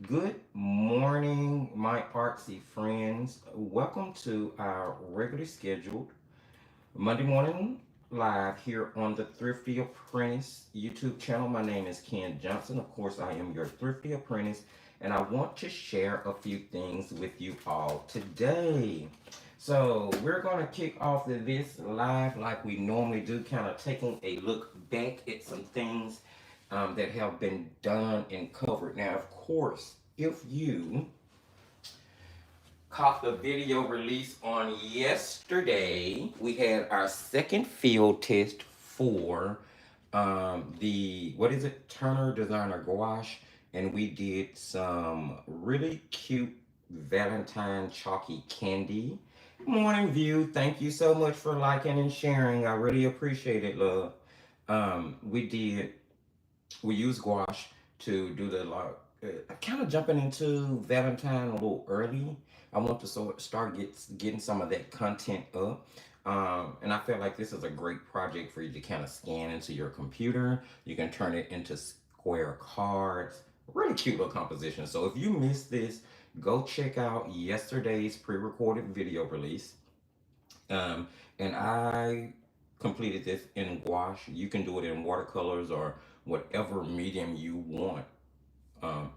Good morning, my artsy friends. Welcome to our regularly scheduled Monday morning live here on the Thrifty Apprentice YouTube channel. My name is Ken Johnson. Of course, I am your Thrifty Apprentice, and I want to share a few things with you all today. So, we're going to kick off this live like we normally do, kind of taking a look back at some things that have been done and covered. Now, of course, if you caught the video release on yesterday, we had our second field test for the, what is it, Turner Designer Gouache, and we did some really cute Valentine chalky candy. Morning View, thank you so much for liking and sharing. I really appreciate it, love. We did we use gouache to do the like. I'm kind of jumping into Valentine a little early. I want to start getting some of that content up. And I feel like this is a great project for you to kind of scan into your computer. You can turn it into square cards. Really cute little composition. So if you missed this, go check out yesterday's pre-recorded video release. Um, and I completed this in gouache. You can do it in watercolors or whatever medium you want,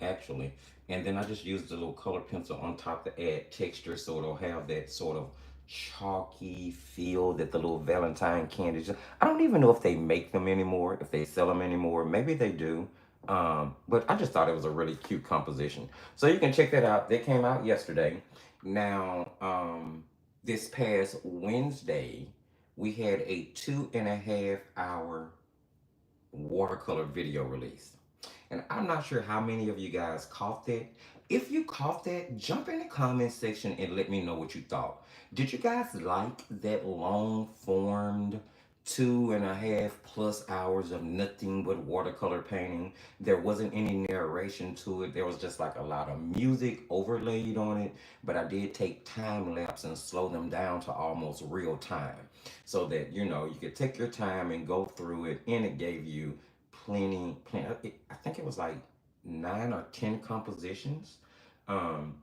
actually. And then I just used a little color pencil on top to add texture so it'll have that sort of chalky feel that the little Valentine candies. I don't even know if they make them anymore, if they sell them anymore. Maybe they do. But I just thought it was a really cute composition. So you can check that out. They came out yesterday. Now, this past Wednesday, we had a 2.5 hour watercolor video release. And I'm not sure how many of you guys caught that. If you caught that, jump in the comment section and let me know what you thought. Did you guys like that long formed 2.5+ hours of nothing but watercolor painting? There wasn't any narration to it. There was just like a lot of music overlaid on it. But I did take time lapse and slow them down to almost real time so that you could take your time and go through it, and it gave you plenty. I think it was like 9 or 10 compositions. um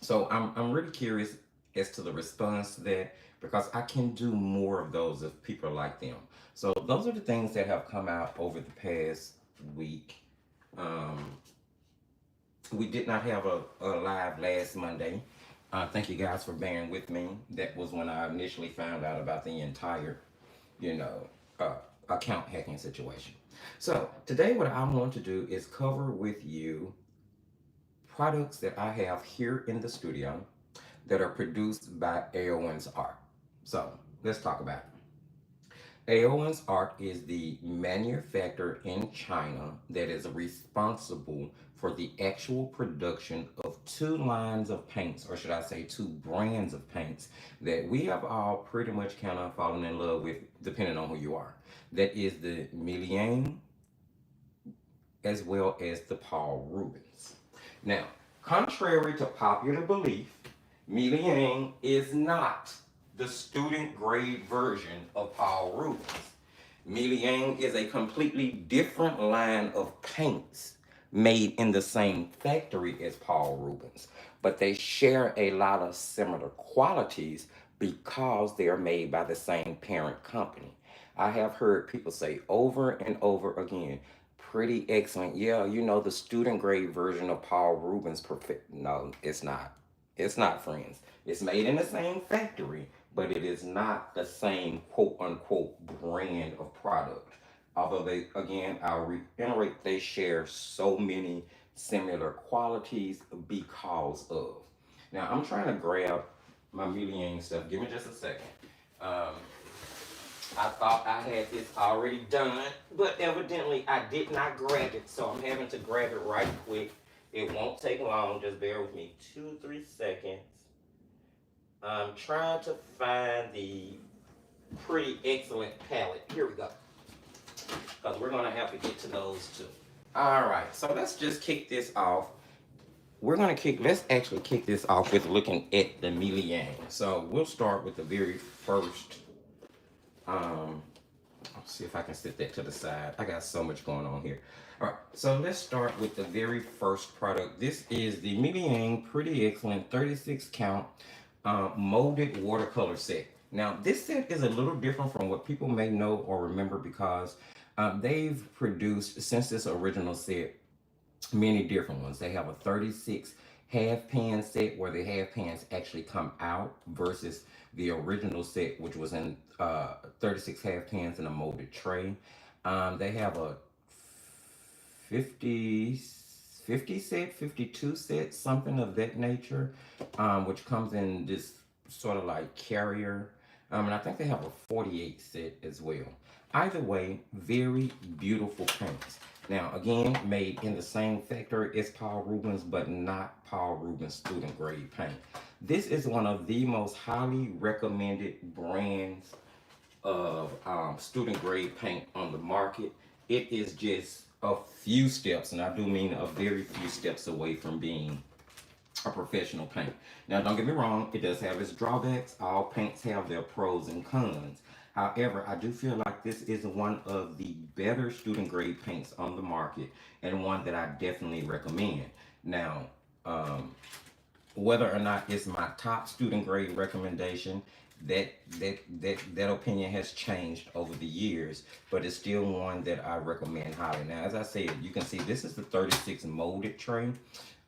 so I'm really curious as to the response to that, because I can do more of those if people like them. So those are the things that have come out over the past week. um we did not have a live last Monday. Thank you guys for bearing with me. That was when I initially found out about the entire, you know, uh, account hacking situation. So today, what I want to do is cover with you products that I have here in the studio that are produced by Aowen's Art. So let's talk about it. Aowen's Art is the manufacturer in China that is responsible for the actual production of two lines of paints, or should I say two brands of paints, that we have all pretty much kind of fallen in love with, depending on who you are. That is the Mei Liang as well as the Paul Rubens. Now, contrary to popular belief, Mei Liang is not the student grade version of Paul Rubens. Mei Liang is a completely different line of paints made in the same factory as Paul Rubens, but they share a lot of similar qualities because they are made by the same parent company. I have heard people say over and over again, pretty excellent. Yeah, the student grade version of Paul Rubens perfect. No, it's not. It's not, friends. It's made in the same factory, but it is not the same quote unquote brand of product. Although they, again, I'll reiterate, they share so many similar qualities because of. Now, I'm trying to grab my Meliang stuff. Give me just a second. Um, I thought I had this already done, but evidently I did not grab it, so I'm having to grab it right quick. It won't take long. Just bear with me 2, 3 seconds. I'm trying to find the pretty excellent palette. Here we go. Because we're going to have to get to those too. All right, so let's just kick this off. Let's actually kick this off with looking at the Mei Liang. So we'll start with the very first Let's see if I can sit that to the side. I got so much going on here. All right, so let's start with the very first product. This is the Mei Liang Pretty Excellent 36 count molded watercolor set. Now, this set is a little different from what people may know or remember because they've produced, since this original set, many different ones. They have a 36 half pan set where the half pans actually come out versus the original set, which was in 36 half pans in a molded tray. They have a 50, 50 set, 52 set, something of that nature, which comes in this sort of like carrier. And I think they have a 48 set as well. Either way, very beautiful paints. Now, again, made in the same factory as Paul Ruben's, but not Paul Ruben's student grade paint. This is one of the most highly recommended brands of student grade paint on the market. It is just a few steps, and I do mean a very few steps away from being a professional paint. Now, don't get me wrong, it does have its drawbacks. All paints have their pros and cons. However, I do feel like this is one of the better student grade paints on the market and one that I definitely recommend. Now, whether or not it's my top student grade recommendation, that opinion has changed over the years, but it's still one that I recommend highly. Now, as I said, you can see this is the 36 molded tray.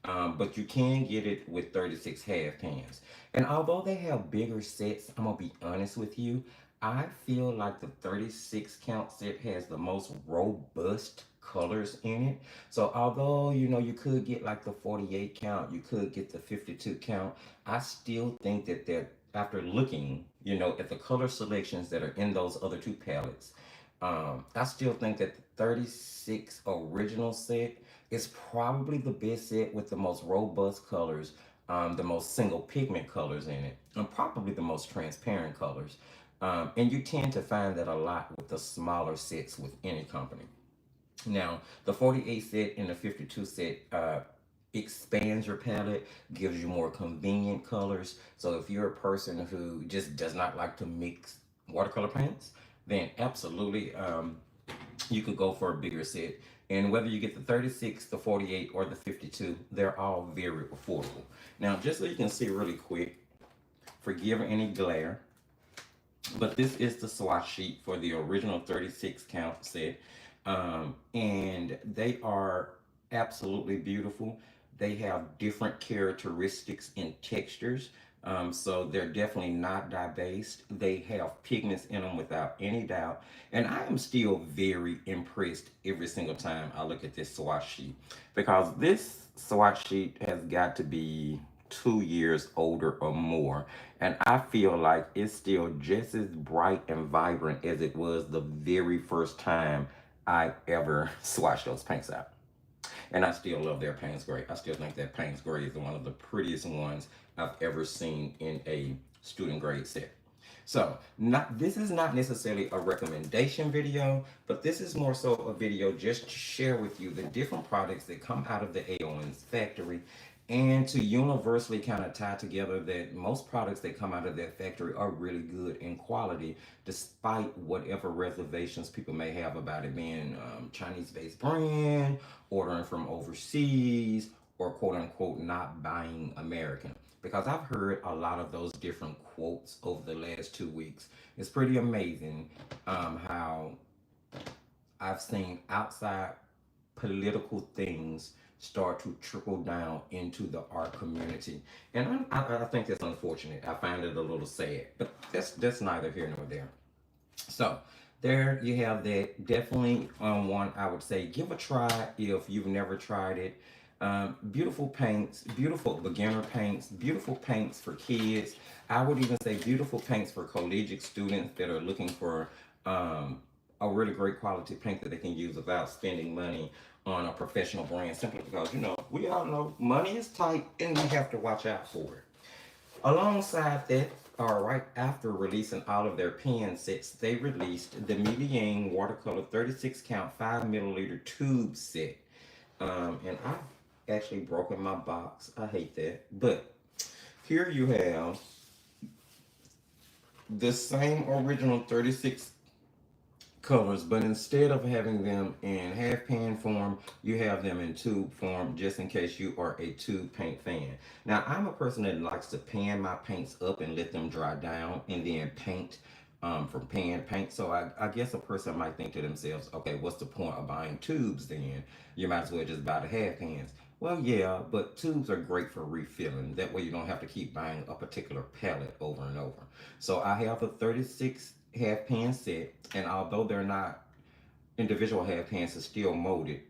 But you can get it with 36 half pans. And although they have bigger sets, I'm gonna be honest with you, I feel like the 36 count set has the most robust colors in it. So although you could get like the 48 count, you could get the 52 count, I still think that they're, after looking at the color selections that are in those other two palettes, I still think that the 36 original set is probably the best set with the most robust colors, the most single pigment colors in it, and probably the most transparent colors. And you tend to find that a lot with the smaller sets with any company. Now, the 48 set and the 52 set expands your palette, gives you more convenient colors. So if you're a person who just does not like to mix watercolor paints, then absolutely you could go for a bigger set. And whether you get the 36, the 48, or the 52, they're all very affordable. Now, just so you can see really quick, forgive any glare, but this is the swatch sheet for the original 36 count set. And they are absolutely beautiful. They have different characteristics and textures. So they're definitely not dye-based. They have pigments in them without any doubt. And I am still very impressed every single time I look at this swatch sheet, because this swatch sheet has got to be 2 years older or more. And I feel like it's still just as bright and vibrant as it was the very first time I ever swatched those paints out. And I still love their Payne's Gray. I still think that Payne's Gray is one of the prettiest ones I've ever seen in a student grade set. So, this is not necessarily a recommendation video, but this is more so a video just to share with you the different products that come out of the Aowen's factory, and to universally kind of tie together that most products that come out of that factory are really good in quality, despite whatever reservations people may have about it being Chinese-based brand, ordering from overseas, or quote-unquote not buying American. Because I've heard a lot of those different quotes over the last 2 weeks. It's pretty amazing how I've seen outside political things start to trickle down into the art community. And I think that's unfortunate. I find it a little sad, but that's neither here nor there. So there you have that. Definitely one I would say give a try if you've never tried it. Beautiful paints, beautiful beginner paints, beautiful paints for kids. I would even say beautiful paints for collegiate students that are looking for a really great quality paint that they can use without spending money on a professional brand, simply because we all know money is tight and we have to watch out for it. Alongside that, or right after releasing all of their pen sets, they released the Mei Liang Watercolor 36 count 5 milliliter tube set. And I've actually broken my box. I hate that. But here you have the same original 36 colors, but instead of having them in half pan form, you have them in tube form just in case you are a tube paint fan. Now, I'm a person that likes to pan my paints up and let them dry down and then paint from pan paint. So I guess a person might think to themselves, okay, what's the point of buying tubes then? You might as well just buy the half pans. Well, yeah, but tubes are great for refilling. That way you don't have to keep buying a particular palette over and over. So I have a 36 half pan set, and although they're not individual half pans, are still molded,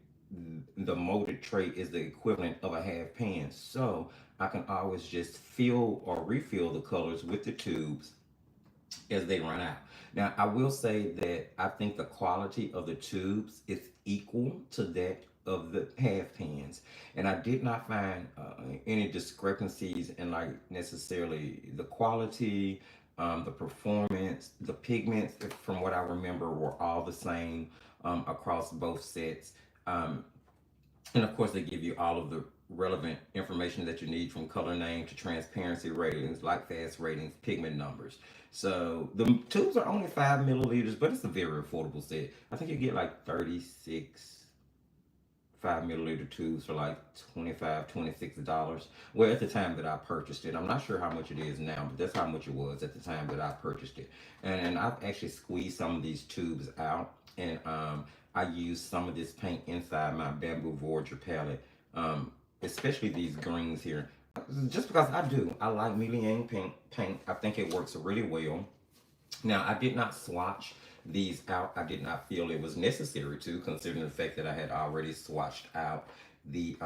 the molded tray is the equivalent of a half pan. So I can always just fill or refill the colors with the tubes as they run out. Now, I will say that I think the quality of the tubes is equal to that of the half pans, and I did not find any discrepancies in like necessarily the quality, the performance, the pigments. From what I remember, were all the same across both sets. Um, and of course, they give you all of the relevant information that you need from color name to transparency ratings, light fast ratings, pigment numbers. So the tubes are only 5 milliliters, but it's a very affordable set. I think you get like 36 5 milliliter tubes for like $25, $26. Well, at the time that I purchased it, I'm not sure how much it is now, but that's how much it was at the time that I purchased it. And I've actually squeezed some of these tubes out, and I used some of this paint inside my bamboo Voyager palette, especially these greens here. Just because I do, I like Mei Liang paint. I think it works really well. Now, I did not swatch these out. I did not feel it was necessary to, considering the fact that I had already swatched out the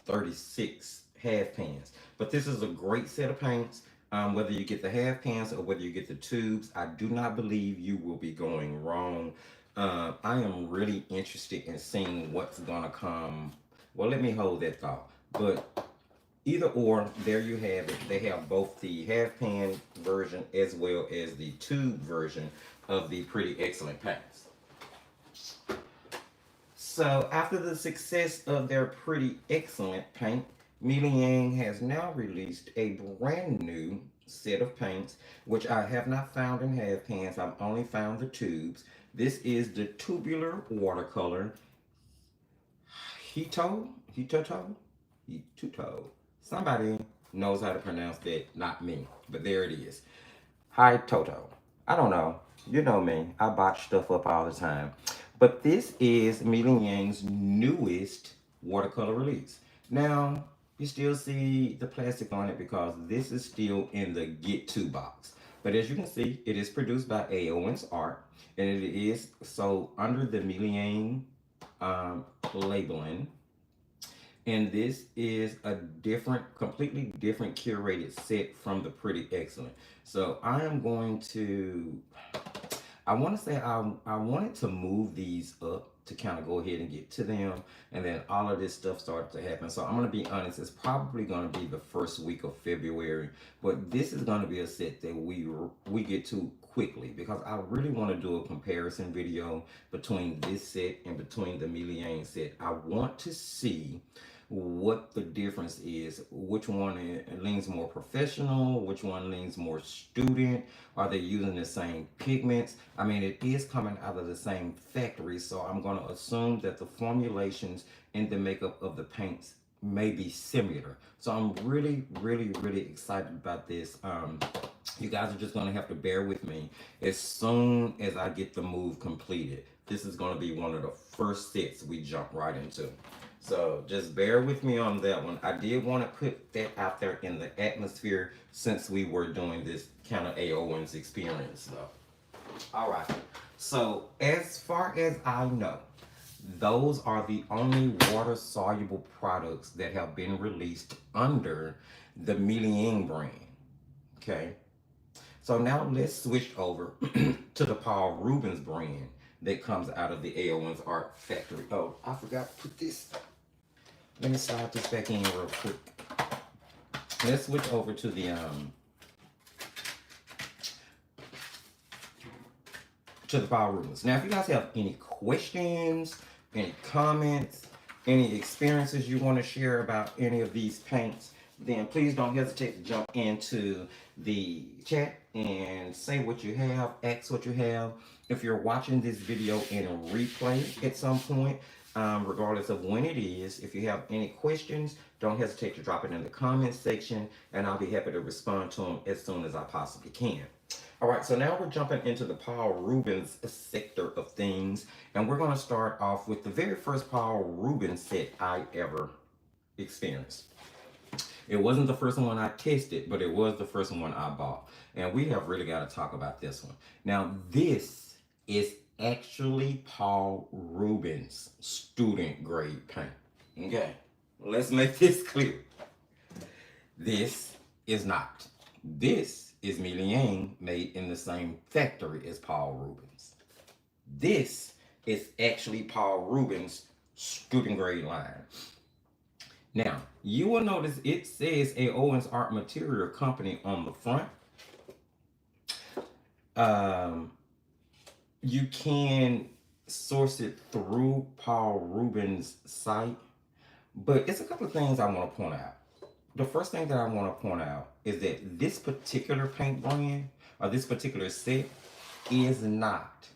36 half pans. But this is a great set of paints. Whether you get the half pans or whether you get the tubes, I do not believe you will be going wrong. I am really interested in seeing what's gonna come. Well, let me hold that thought. But either or, there you have it. They have both the half pan version as well as the tube version of the Pretty Excellent paints. So after the success of their Pretty Excellent paint, Mei Liang has now released a brand new set of paints, which I have not found in half pans. I've only found the tubes. This is the tubular watercolor Hitoto. Somebody knows how to pronounce that, not me, but there it is. Hi Toto. I don't know. You know me. I botch stuff up all the time. But this is Mei Liang's newest watercolor release. Now, you still see the plastic on it because this is still in the Get To box. But as you can see, it is produced by Aowen Art, and it is sold under the Mei Liang labeling. And this is a completely different curated set from the Pretty Excellent. So I am going to, I want to say I wanted to move these up to kind of go ahead and get to them. And then all of this stuff started to happen. So I'm going to be honest, it's probably going to be the first week of February. But this is going to be a set that we get to quickly, because I really want to do a comparison video between this set and between the Mei Liang set. I want to see what the difference is, which one leans more professional, which one leans more student. Are they using the same pigments? I mean, it is coming out of the same factory, so I'm going to assume that the formulations and the makeup of the paints may be similar. So I'm really, really, really excited about this. You guys are just going to have to bear with me as soon as I get the move completed. This is going to be one of the first sets we jump right into. So just bear with me on that one. I did want to put that out there in the atmosphere since we were doing this kind of Aowen's experience though. All right. So as far as I know, those are the only water-soluble products that have been released under the Mei Liang brand. Okay. So now let's switch over to the Paul Ruben's brand that comes out of the Aowen Art factory. Oh, I forgot to put this. Let me slide this back in real quick. Let's switch over to the Paul Rubens. Now, if you guys have any questions, any comments, any experiences you want to share about any of these paints, then please don't hesitate to jump into the chat and say what you have, ask what you have. If you're watching this video in a replay at some point, regardless of when it is, if you have any questions, don't hesitate to drop it in the comments section, and I'll be happy to respond to them as soon as I possibly can. All right, so now we're jumping into the Paul Rubens sector of things, and we're going to start off with the very first Paul Rubens set I ever experienced. It wasn't the first one I tested, but it was the first one I bought. And we have really got to talk about this one. Now, this is actually Paul Rubens' student grade paint. Okay, let's make this clear. This is not. This is Mei Liang, made in the same factory as Paul Rubens. This is actually Paul Rubens' student grade line. Now, you will notice it says Aowen Art Material Company on the front. You can source it through Paul Rubens' site, but it's a couple of things I want to point out. The first thing that I want to point out is that this particular paint brand or this particular set is not,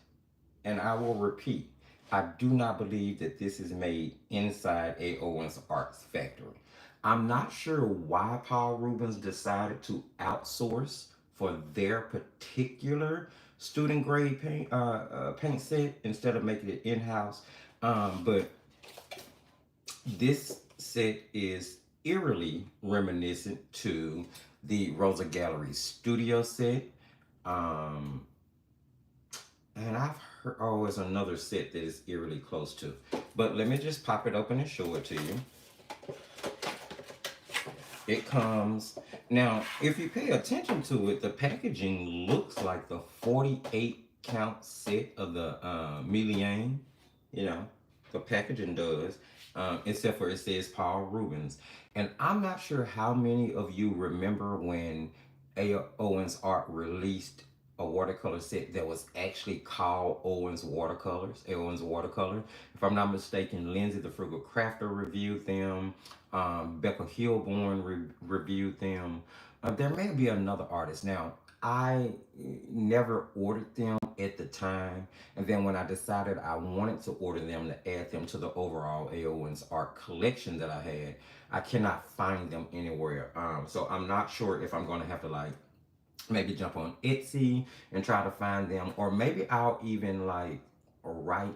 and I will repeat, I do not believe that this is made inside Aowen Art's factory. I'm not sure why Paul Rubens decided to outsource for their particular student grade paint set instead of making it in-house. But this set is eerily reminiscent to the Rosa Gallery Studio set. And I've heard, oh, it's another set that is eerily close to. But let me just pop it open and show it to you. It comes, now, if you pay attention to it, the packaging looks like the 48 count set of the Mei Liang. You know, the packaging does, except for it says Paul Rubens. And I'm not sure how many of you remember when Aowen's Art released a watercolor set that was actually called Aowen's Watercolors, Aowen's Watercolor. If I'm not mistaken, Lindsay the Frugal Crafter reviewed them. Becca Hilborn reviewed them. There may be another artist. Now, I never ordered them at the time, and then when I decided I wanted to order them to add them to the overall Aowen's Art collection that I had, I cannot find them anywhere. So I'm not sure if I'm going to have to like maybe jump on Etsy and try to find them, or maybe I'll even like write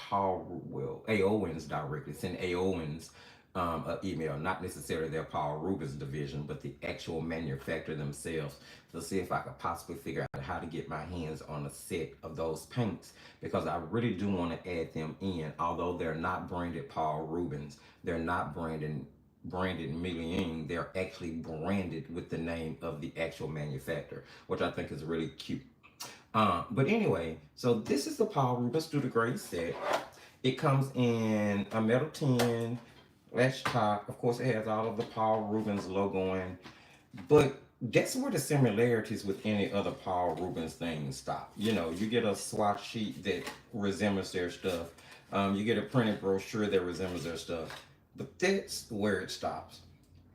Aowen's directly, send Aowen's an email, not necessarily their Paul Rubens division, but the actual manufacturer themselves, to see if I could possibly figure out how to get my hands on a set of those paints, because I really do want to add them in. Although they're not branded Paul Rubens, they're not branded Mei Liang, they're actually branded with the name of the actual manufacturer, which I think is really cute. But anyway, so this is the Paul Rubens Student Grade set. It comes in a metal tin, latch top. Of course, it has all of the Paul Rubens logo in, but that's where the similarities with any other Paul Rubens thing stop. You know, you get a swatch sheet that resembles their stuff. You get a printed brochure that resembles their stuff. But that's where it stops.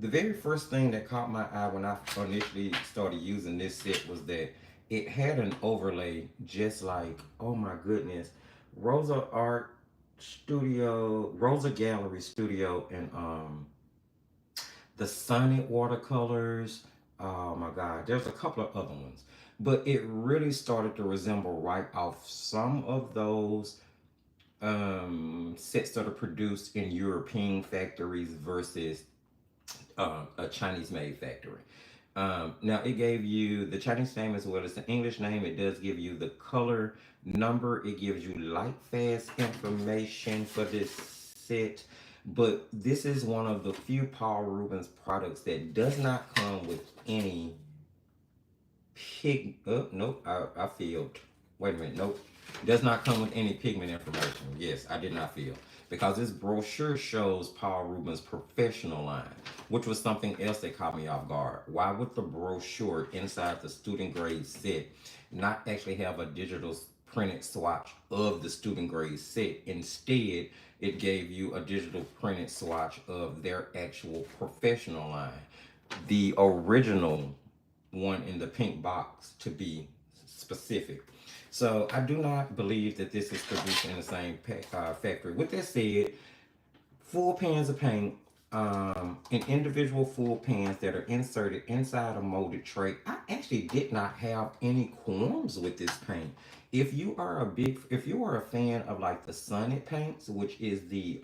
The very first thing that caught my eye when I initially started using this set was that it had an overlay just like, oh my goodness, Rosa Gallery Studio, and the Sonnet watercolors. Oh my God, there's a couple of other ones. But it really started to resemble right off some of those sets that are produced in European factories versus a Chinese made factory. Now it gave you the Chinese name as well as the English name. It does give you the color number. It gives you light fast information for this set. But this is one of the few Paul Rubens products that does not come with any nope, I failed. Wait a minute, nope. Does not come with any pigment information. Yes, I did not fail. Because this brochure shows Paul Rubens' professional line, which was something else that caught me off guard. Why would the brochure inside the student grade set not actually have a digital printed swatch of the student grade set. Instead, it gave you a digital printed swatch of their actual professional line. The original one in the pink box, to be specific. So I do not believe that this is produced in the same factory. With that said, full pans of paint, and individual full pans that are inserted inside a molded tray. I actually did not have any qualms with this paint. If you are a fan of like the Sonnet paints, which is the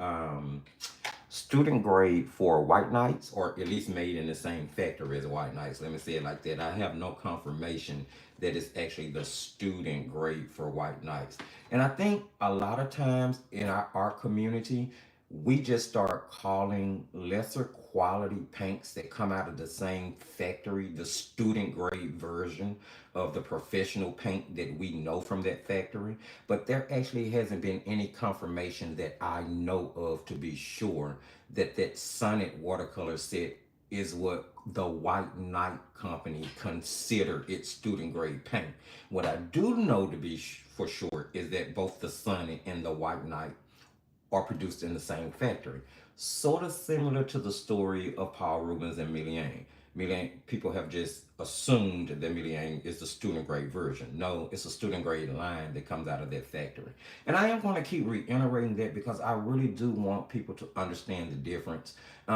student grade for White Knights, or at least made in the same factory as White Knights. Let me say it like that. I have no confirmation that it's actually the student grade for White Knights. And I think a lot of times in our art community, we just start calling lesser quality paints that come out of the same factory the student grade version of the professional paint that we know from that factory. But there actually hasn't been any confirmation that I know of, to be sure, that that Sonnet watercolor set is what the White Knight company consider its student grade paint. What I do know to be for sure is that both the Sonnet and the White Knight are produced in the same factory. Sort of similar to the story of Paul Rubens and Mei Liang. Mei Liang, people have just assumed that Mei Liang is the student grade version. No, it's a student grade line that comes out of that factory. And I am going to keep reiterating that because I really do want people to understand the difference.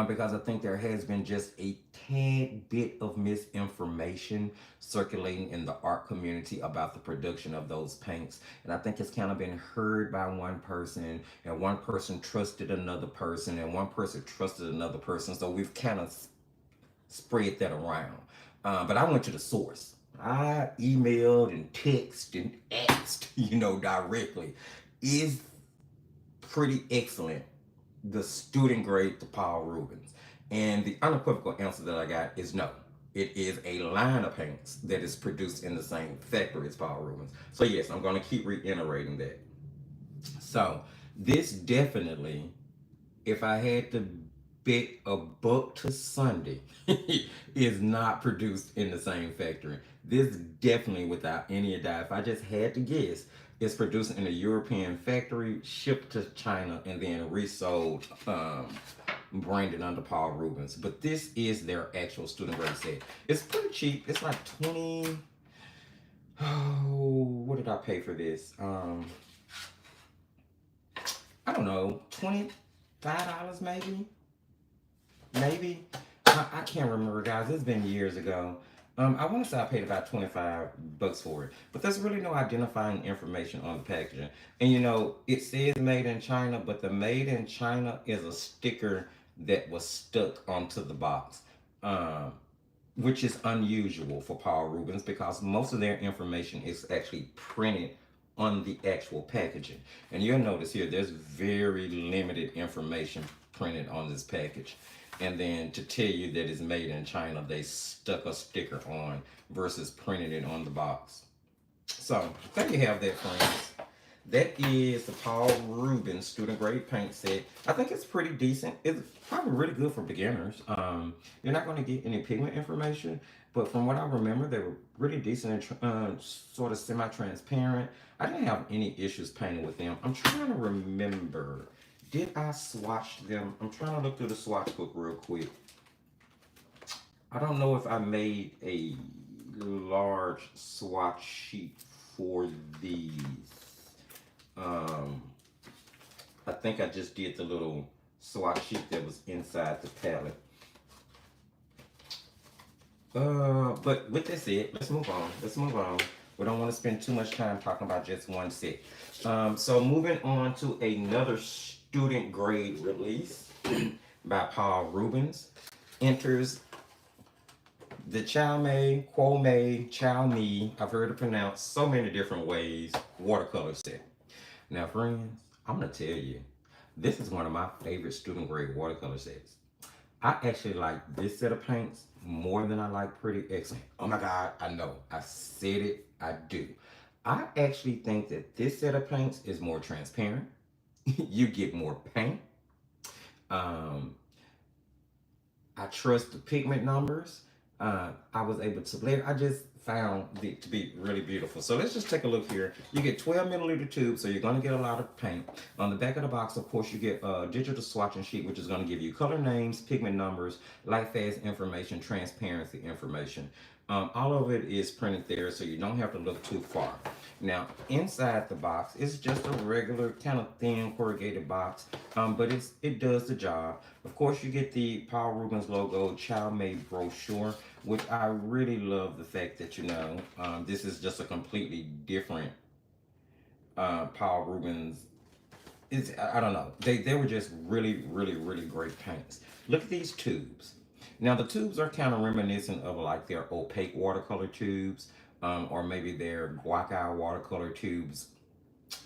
Because I think there has been just a tad bit of misinformation circulating in the art community about the production of those paints. And I think it's kind of been heard by one person, and one person trusted another person, and one person trusted another person. So we've kind of spread that around. But I went to the source. I emailed and texted and asked, directly, is pretty excellent the student grade to Paul Rubens? And the unequivocal answer that I got is no. It is a line of paints that is produced in the same factory as Paul Rubens. So yes, I'm going to keep reiterating that. So this definitely, if I had to bet a buck to Sunday, is not produced in the same factory. This definitely, without any doubt, if I just had to guess, is produced in a European factory, shipped to China, and then resold, branded under Paul Rubens. But this is their actual student grade set. It's pretty cheap. It's like 20. Oh, what did I pay for this? I don't know, $25 maybe. Maybe. I can't remember, guys. It's been years ago. I want to say I paid about $25 for it, but there's really no identifying information on the packaging. And it says made in China, but the made in China is a sticker that was stuck onto the box, which is unusual for Paul Rubens because most of their information is actually printed on the actual packaging. And you'll notice here, there's very limited information printed on this package. And then to tell you that it's made in China, they stuck a sticker on versus printed it on the box. So there you have that, friends. That is the Paul Rubens student grade paint set. I think it's pretty decent. It's probably really good for beginners. You're not going to get any pigment information, but from what I remember, they were really decent and sort of semi-transparent. I didn't have any issues painting with them. I'm trying to remember. Did I swatch them? I'm trying to look through the swatch book real quick. I don't know if I made a large swatch sheet for these. I think I just did the little swatch sheet that was inside the palette. But with this said, let's move on. We don't want to spend too much time talking about just one set. So moving on to another student grade release by Paul Rubens, enters the Chow Mei, I've heard it pronounced so many different ways, watercolor set. Now, friends, I'm going to tell you, this is one of my favorite student grade watercolor sets. I actually like this set of paints more than I like Pretty Excellent. Oh my God, I know. I said it, I do. I actually think that this set of paints is more transparent. You get more paint. I trust the pigment numbers. I was able to layer. I just found it to be really beautiful. So let's just take a look here. You get 12 milliliter tubes, so you're going to get a lot of paint. On the back of the box, of course, you get a digital swatching sheet, which is going to give you color names, pigment numbers, light phase information, transparency information. All of it is printed there, so you don't have to look too far. Now, inside the box, it's just a regular kind of thin corrugated box, but it does the job. Of course, you get the Paul Ruben's logo Chow Made brochure, which I really love the fact that, this is just a completely different Paul Ruben's. I don't know. They were just really, really, really great paints. Look at these tubes. Now, the tubes are kind of reminiscent of like their opaque watercolor tubes, or maybe their guac watercolor tubes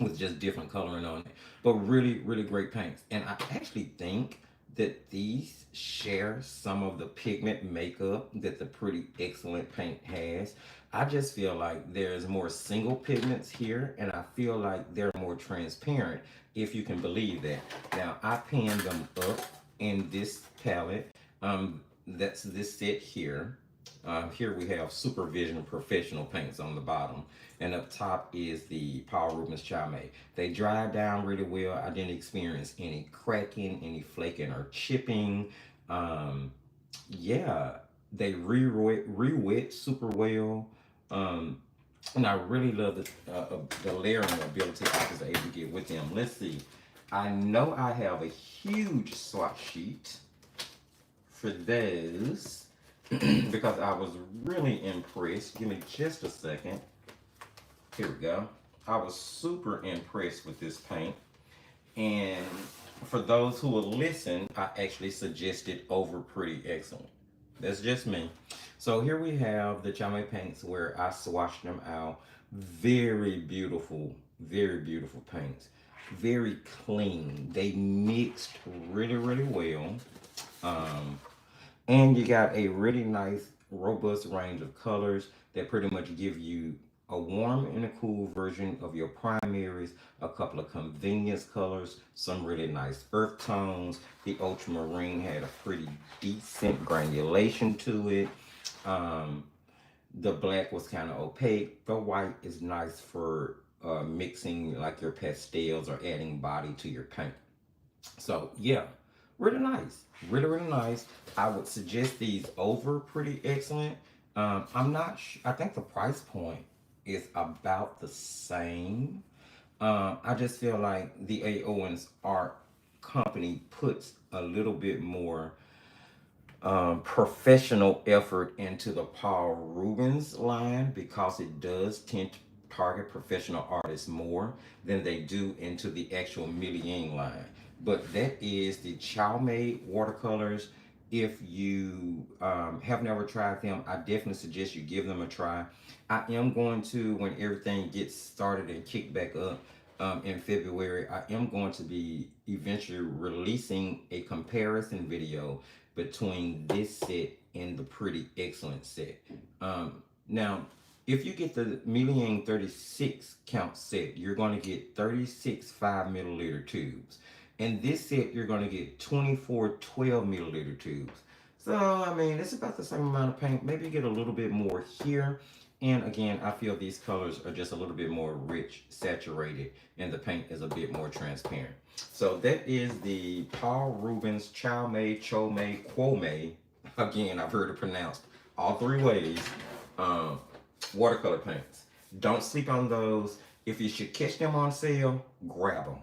with just different coloring on it. But really, really great paints. And I actually think that these share some of the pigment makeup that the Pretty Excellent paint has. I just feel like there's more single pigments here, and I feel like they're more transparent, if you can believe that. Now, I panned them up in this palette. That's this set here. Here we have Supervision Professional paints on the bottom, and up top is the Paul Ruben's Chow Made. They dried down really well. I didn't experience any cracking, any flaking or chipping. Yeah, they re-wet super well. And I really love the layering ability I was able to get with them. Let's see. I know I have a huge swatch sheet for those because I was really impressed. Give me just a second. Here we go. I was super impressed with this paint. And for those who will listen, I actually suggested over Pretty Excellent. That's just me. So here we have the Chow Made paints where I swatched them out. Very beautiful paints. Very clean. They mixed really, really well. And you got a really nice, robust range of colors that pretty much give you a warm and a cool version of your primaries, a couple of convenience colors, some really nice earth tones. The ultramarine had a pretty decent granulation to it. The black was kind of opaque. The white is nice for mixing like your pastels or adding body to your paint. So yeah, really nice. Really, really nice. I would suggest these over Pretty Excellent. I'm not sure. I think the price point is about the same. I just feel like the Aowen Art company puts a little bit more professional effort into the Paul Rubens line because it does tend to target professional artists more than they do into the actual Mei Liang line. But that is the Chow Made watercolors. If you have never tried them, I definitely suggest you give them a try. I am going to, when everything gets started and kicked back up in February, I am going to be eventually releasing a comparison video between this set and the Pretty Excellent set. Now, if you get the Mei Liang 36 count set, you're going to get 36 5 milliliter tubes. And this set, you're going to get 24 12 milliliter tubes. So, I mean, it's about the same amount of paint. Maybe you get a little bit more here. And again, I feel these colors are just a little bit more rich, saturated, and the paint is a bit more transparent. So that is the Paul Ruben's Chow Made, Cho Made, Quo Made. Again, I've heard it pronounced all three ways. Watercolor paints. Don't sleep on those. If you should catch them on sale, grab them.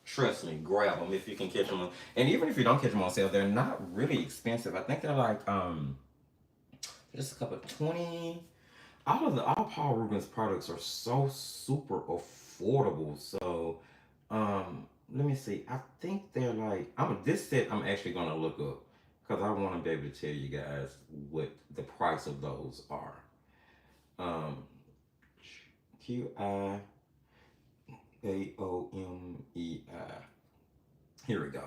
Trust me, grab them if you can catch them. And even if you don't catch them on sale, they're not really expensive. I think they're like just a couple of 20. All Paul Ruben's products are so super affordable. So let me see. I think they're like this set I'm actually gonna look up because I want to be able to tell you guys what the price of those are. QIAOMEI. Here we go.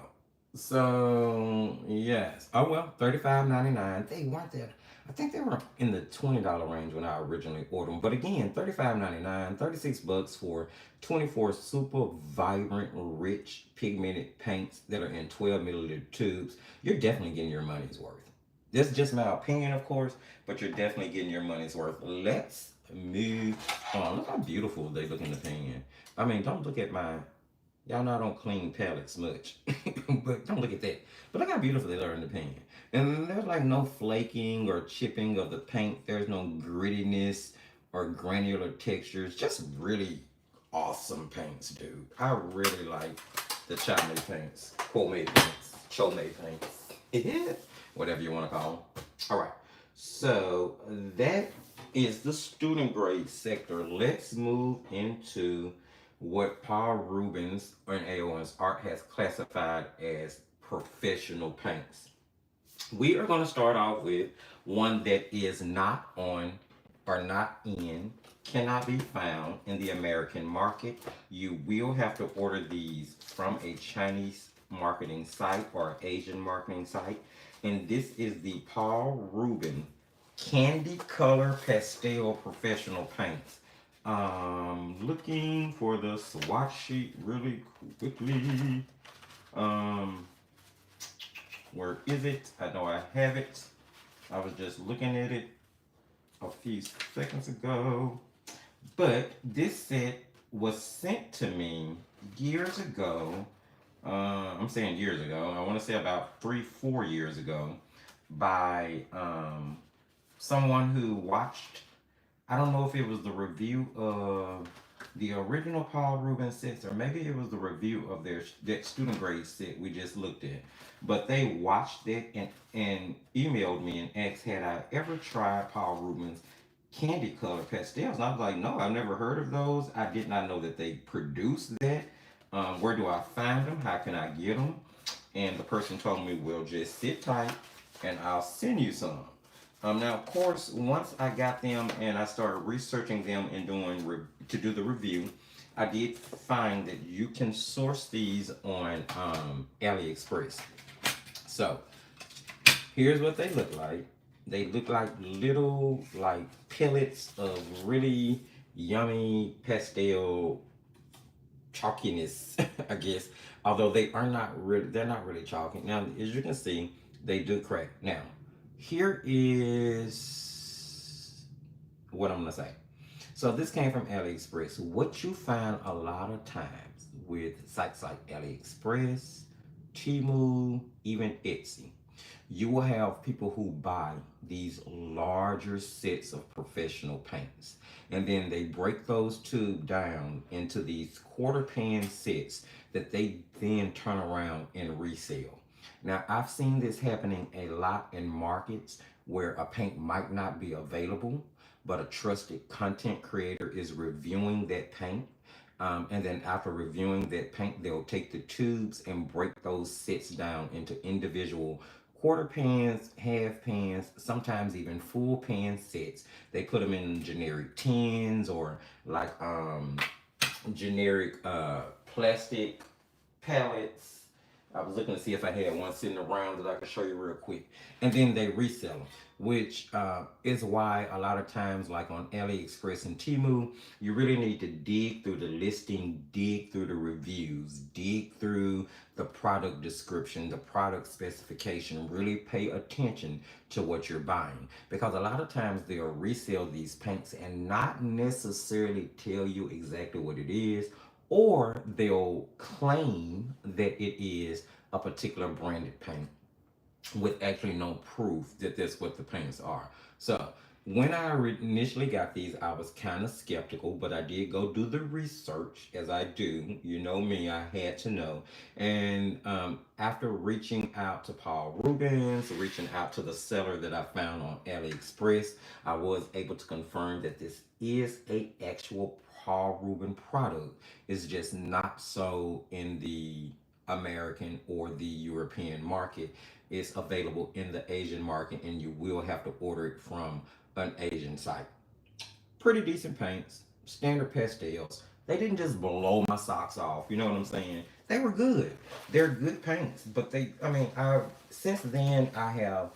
So yes. Oh well, $35.99. They weren't there. I think they were in the $20 range when I originally ordered them. But again, $35.99, 36 bucks for 24 super vibrant, rich, pigmented paints that are in 12 milliliter tubes. You're definitely getting your money's worth. This is just my opinion, of course, but you're definitely getting your money's worth. Let's move on. Look how beautiful they look in the pan. I mean, don't look at my. Y'all know I don't clean palettes much, but don't look at that. But look how beautiful they are in the pan. And there's like no flaking or chipping of the paint. There's no grittiness or granular textures. Just really awesome paints, dude. I really like the chow made paints, quote made paints, cho made paints. Whatever you want to call them. All right. So that is the student grade sector. Let's move into what Paul Rubens and Aowen's Art has classified as professional paints. We are going to start off with one that is not on or not in, cannot be found in the American market. You will have to order these from a Chinese marketing site or Asian marketing site. And this is the Paul Ruben Candy Color Pastel Professional Paints. Looking for the swatch sheet really quickly. Um, where is it? I know I have it. I was just looking at it a few seconds ago. But this set was sent to me years ago. I'm saying years ago. I want to say about 3, 4 years ago by someone who watched. I don't know if it was the review of the original Paul Ruben sets, or maybe it was the review of that student grade set we just looked at. But they watched it and emailed me and asked had I ever tried Paul Ruben's candy color pastels. And I was like, no, I've never heard of those. I did not know that they produced that. Where do I find them? How can I get them? And the person told me, well, just sit tight and I'll send you some. Now, of course, once I got them and I started researching them and to do the review, I did find that you can source these on AliExpress. So here's what they look like. They look like little like pellets of really yummy pastel chalkiness, I guess. Although they're not really chalky. Now, as you can see, they do crack. Now, here is what I'm gonna say. So this came from AliExpress. What you find a lot of times with sites like AliExpress, Temu, even Etsy, you will have people who buy these larger sets of professional paints. And then they break those tubes down into these quarter pan sets that they then turn around and resell. Now, I've seen this happening a lot in markets where a paint might not be available, but a trusted content creator is reviewing that paint. And then after reviewing that paint, they'll take the tubes and break those sets down into individual quarter pans, half pans, sometimes even full pan sets. They put them in generic tins or like generic plastic pallets. I was looking to see if I had one sitting around that I could show you real quick. And then they resell them, which is why a lot of times, like on AliExpress and Temu, you really need to dig through the listing, dig through the reviews, dig through the product description, the product specification. Really pay attention to what you're buying. Because a lot of times they'll resell these paints and not necessarily tell you exactly what it is, or they'll claim that it is a particular branded paint with actually no proof that that's what the paints are. So when I initially got these, I was kind of skeptical, but I did go do the research as I do. You know me, I had to know. And after reaching out to Paul Rubens, reaching out to the seller that I found on AliExpress, I was able to confirm that this is a actual Paul Ruben product. It's just not so in the American or the European market. It's available in the Asian market, and you will have to order it from an Asian site. Pretty decent paints, standard pastels. They didn't just blow my socks off. You know what I'm saying? They were good. They're good paints, but since then I have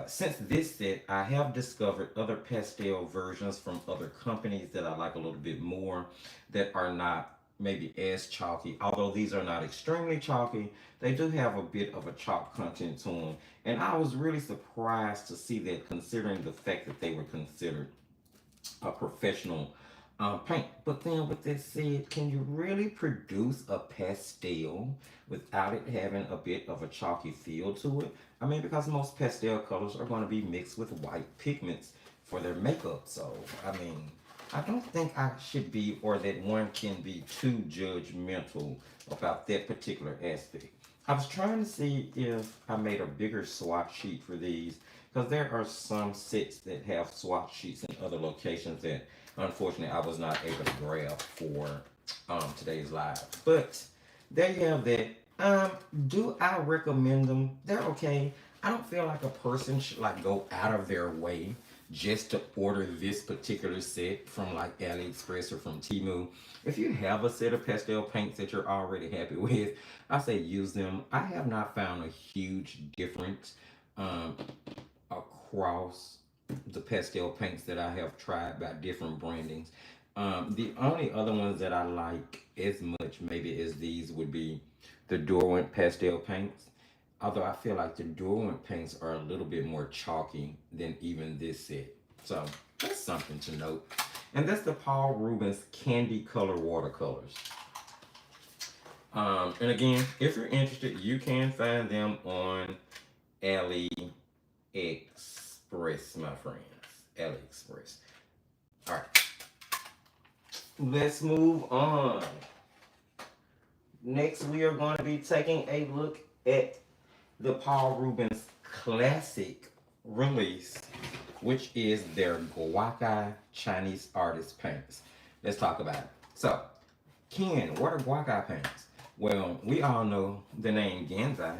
since this set, I have discovered other pastel versions from other companies that I like a little bit more that are not maybe as chalky. Although these are not extremely chalky, they do have a bit of a chalk content to them. And I was really surprised to see that, considering the fact that they were considered a professional paint. But then, with that said, can you really produce a pastel without it having a bit of a chalky feel to it? I mean, because most pastel colors are going to be mixed with white pigments for their makeup. So, I mean, I don't think I should be, or that one can be too judgmental about that particular aspect. I was trying to see if I made a bigger swatch sheet for these, because there are some sets that have swatch sheets in other locations that unfortunately I was not able to grab for today's live. But there you have that. Do I recommend them? They're okay. I don't feel like a person should like go out of their way just to order this particular set from like AliExpress or from Temu. If you have a set of pastel paints that you're already happy with, I say use them. I have not found a huge difference um, across the pastel paints that I have tried by different brandings. The only other ones that I like as much maybe as these would be the Derwent pastel paints. Although I feel like the Derwent paints are a little bit more chalky than even this set. So that's something to note. And that's the Paul Rubens Candy Color Watercolors. And again, if you're interested, you can find them on AliExpress, my friends. AliExpress. All right, let's move on. Next, we are going to be taking a look at the Paul Rubens classic release, which is their Guaca Chinese artist paints. Let's talk about it. So, Ken, what are Guaca paints? Well, we all know the name Genzi,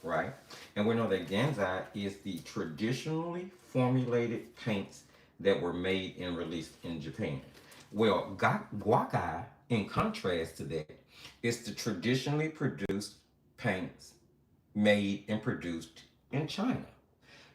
right? And we know that Genzi is the traditionally formulated paints that were made and released in Japan. Well, Guaca, in contrast to that, is the traditionally produced paints made and produced in China.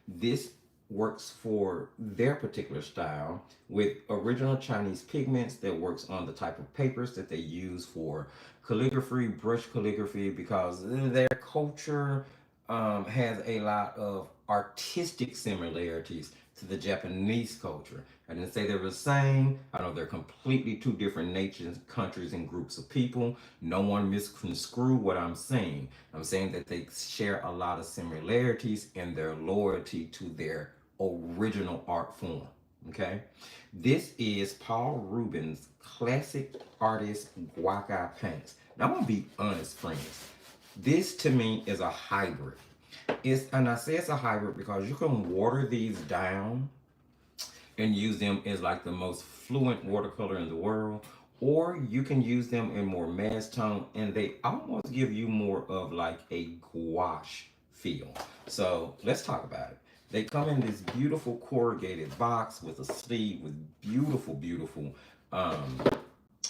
This works for their particular style with original Chinese pigments that works on the type of papers that they use for calligraphy, brush calligraphy, because their culture has a lot of artistic similarities to the Japanese culture. I didn't say they were the same. I know they're completely two different nations, countries, and groups of people. No one misconstrue what I'm saying. I'm saying that they share a lot of similarities in their loyalty to their original art form. Okay? This is Paul Rubens' classic artist Guaca paints. Now, I'm going to be honest, friends. This to me is a hybrid. And I say it's a hybrid because you can water these down and use them as like the most fluent watercolor in the world, or you can use them in more mass tone and they almost give you more of like a gouache feel. So let's talk about it. They come in this beautiful corrugated box with a sleeve with beautiful, beautiful um,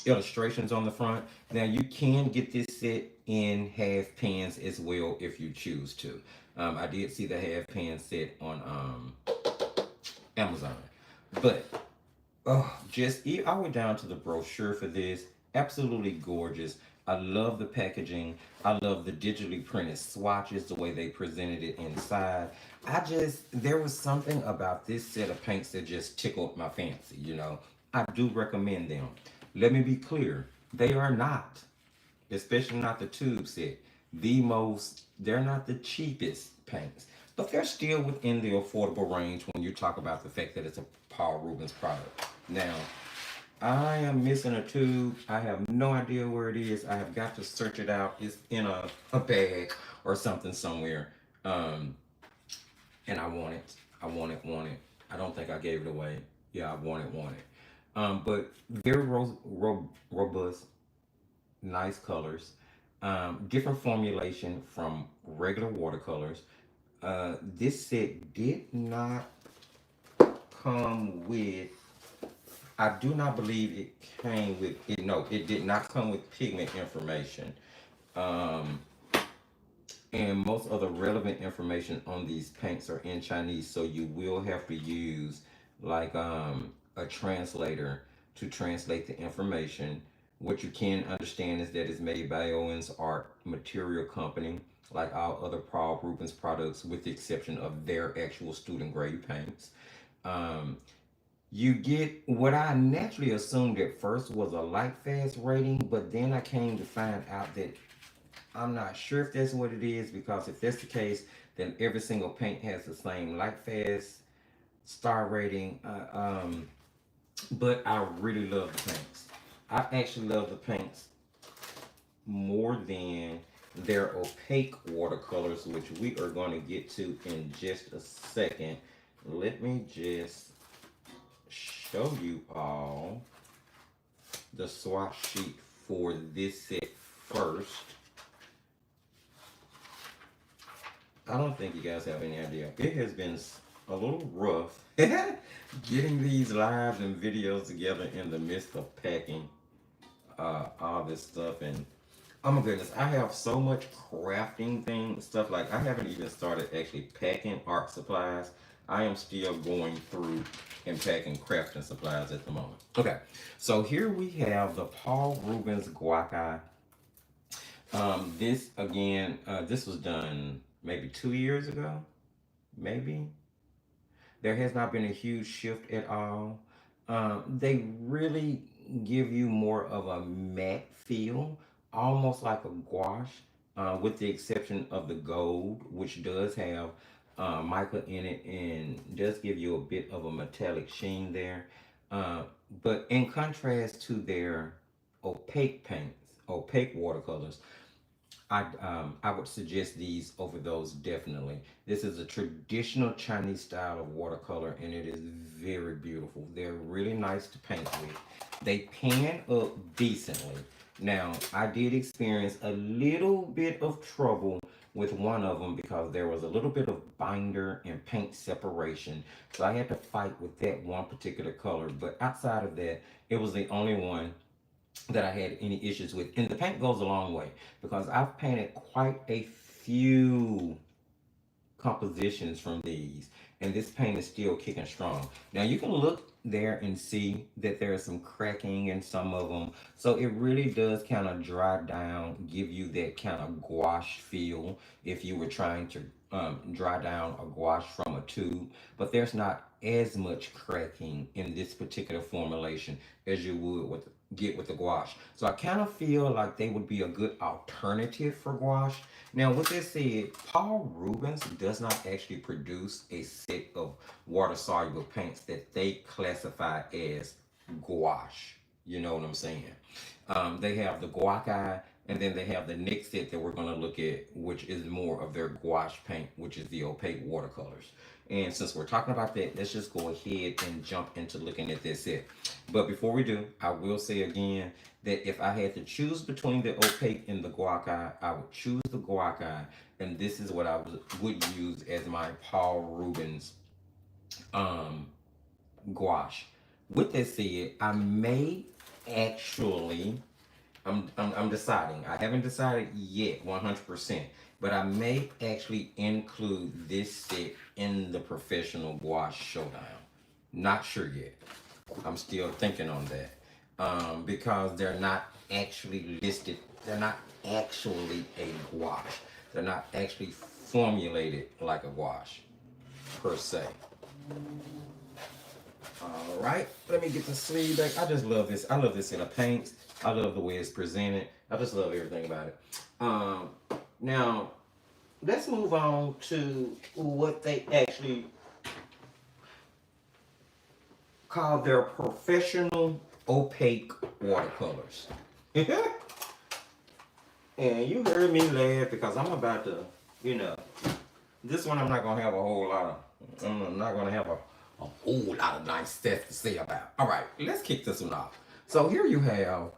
illustrations on the front. Now you can get this set in half pans as well if you choose to. I did see the half pan set on Amazon, but just I went down to the brochure for this. Absolutely gorgeous. I love the packaging. I love the digitally printed swatches, the way they presented it inside. There was something about this set of paints that just tickled my fancy. I do recommend them. Let me be clear, they are not, especially not the tube set, they're not the cheapest paints, but they're still within the affordable range when you talk about the fact that it's a Paul Rubens product. Now, I am missing a tube. I have no idea where it is. I have got to search it out. It's in a bag or something somewhere. Um, and I want it. I want it, want it. I don't think I gave it away. Yeah, I want it, want it. But very robust, nice colors, different formulation from regular watercolors. This set did not come with, I do not believe it came with it. No, it did not come with pigment information. Um, and most of the relevant information on these paints are in Chinese, so you will have to use like a translator to translate the information. What you can understand is that it's made by Aowen's Art Material Company, like all other Paul Ruben's products, with the exception of their actual student grade paints. Um, you get what I naturally assumed at first was a light fast rating, but then I came to find out that I'm not sure if that's what it is, because if that's the case, then every single paint has the same light fast star rating. But I really love the paints. I actually love the paints more than their opaque watercolors, which we are going to get to in just a second. Let me just show you all the swatch sheet for this set first. I don't think you guys have any idea. It has been a little rough getting these lives and videos together in the midst of packing all this stuff. And oh my goodness, I have so much crafting stuff. Like, I haven't even started actually packing art supplies. I am still going through and packing crafting supplies at the moment. Okay, so here we have the Paul Rubens Guac. This again, this was done maybe 2 years ago, maybe. There has not been a huge shift at all. They really give you more of a matte feel, almost like a gouache, with the exception of the gold, which does have mica in it and does give you a bit of a metallic sheen there. Uh, but in contrast to their opaque paints, opaque watercolors, I would suggest these over those definitely. This is a traditional Chinese style of watercolor, and it is very beautiful. They're really nice to paint with. They pan up decently. Now, I did experience a little bit of trouble with one of them because there was a little bit of binder and paint separation. So I had to fight with that one particular color. But outside of that, it was the only one that I had any issues with. And the paint goes a long way because I've painted quite a few compositions from these, and this paint is still kicking strong. Now you can look there and see that there is some cracking in some of them, so it really does kind of dry down, give you that kind of gouache feel if you were trying to dry down a gouache from a tube. But there's not as much cracking in this particular formulation as you would get with the gouache. So I kind of feel like they would be a good alternative for gouache. Now, with that said, Paul Rubens does not actually produce a set of water-soluble paints that they classify as gouache. You know what I'm saying? They have the guac, and then they have the next set that we're going to look at, which is more of their gouache paint, which is the opaque watercolors. And since we're talking about that, let's just go ahead and jump into looking at this set. But before we do, I will say again that if I had to choose between the opaque and the guac, I would choose the guac, and this is what I would use as my Paul Rubens um, gouache. With that said, I may actually, I'm deciding. I haven't decided yet 100%, but I may actually include this set in the professional gouache showdown. Not sure yet. I'm still thinking on that, because they're not actually listed. They're not actually a gouache. They're not actually formulated like a gouache per se. All right, let me get the sleeve back. I just love this. I love this in a paint. I love the way it's presented. I just love everything about it. Now, let's move on to what they actually call their professional opaque watercolors. And you heard me laugh because I'm about to, you know, this one I'm not going to have a whole lot of, I'm not going to have a whole lot of nice stuff to say about. All right, let's kick this one off. So here you have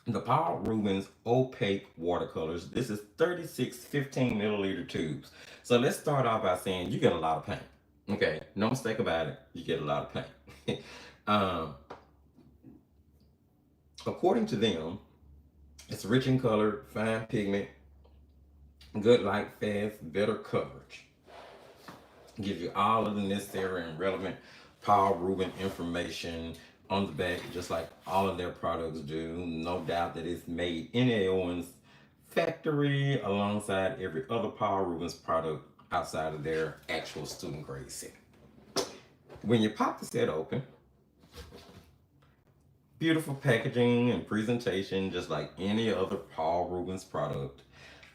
the Paul Rubens opaque watercolors. This is 36 15 milliliter tubes. So let's start off by saying you get a lot of paint. Okay, no mistake about it. You get a lot of paint. According to them, it's rich in color, fine pigment, good light, fast, better coverage. Gives you all of the necessary and relevant Paul Ruben information on the back, just like All of their products do. No doubt that it's made in Aowen's factory alongside every other Paul Rubens product outside of their actual student grade set. When you pop the set open, beautiful packaging and presentation, just like any other Paul Rubens product.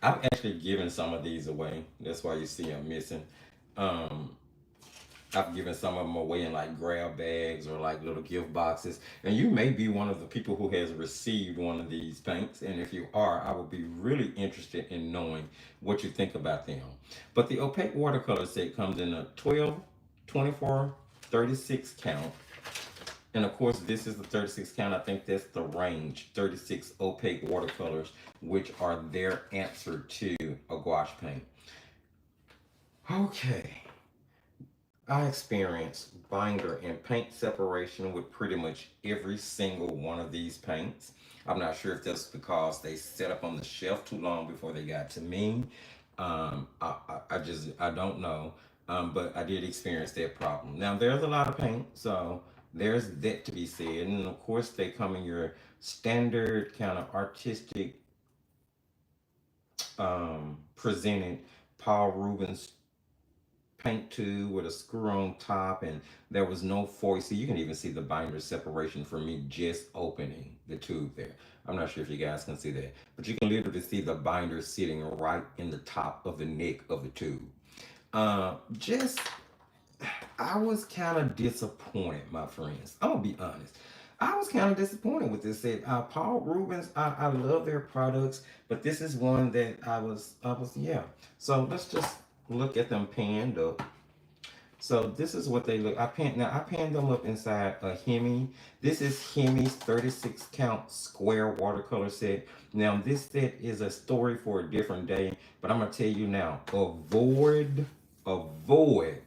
I've actually given some of these away. That's why you see I'm missing. Um, I've given some of them away in like grab bags or like little gift boxes. And you may be one of the people who has received one of these paints. And if you are, I would be really interested in knowing what you think about them. But the opaque watercolor set comes in a 12, 24, 36 count. And of course, this is the 36 count. I think that's the range. 36 opaque watercolors, which are their answer to a gouache paint. Okay. I experienced binder and paint separation with pretty much every single one of these paints. I'm not sure if that's because they set up on the shelf too long before they got to me. I don't know. But I did experience that problem. Now there's a lot of paint, so there's that to be said. And of course they come in your standard kind of artistic presented Paul Rubens paint tube with a screw on top, and there was no foil. See, you can even see the binder separation from me just opening the tube there. I'm not sure if you guys can see that, but you can literally see the binder sitting right in the top of the neck of the tube. Just I was kind of disappointed, my friends. I'm gonna be honest. I was kind of disappointed with this set. Paul Rubens, I love their products, but this is one that yeah. So let's just look at them panned up. So this is what they look. I panned them up inside a Hemi. This is Hemi's 36 count square watercolor set. Now this set is a story for a different day, but I'm gonna tell you now, avoid, avoid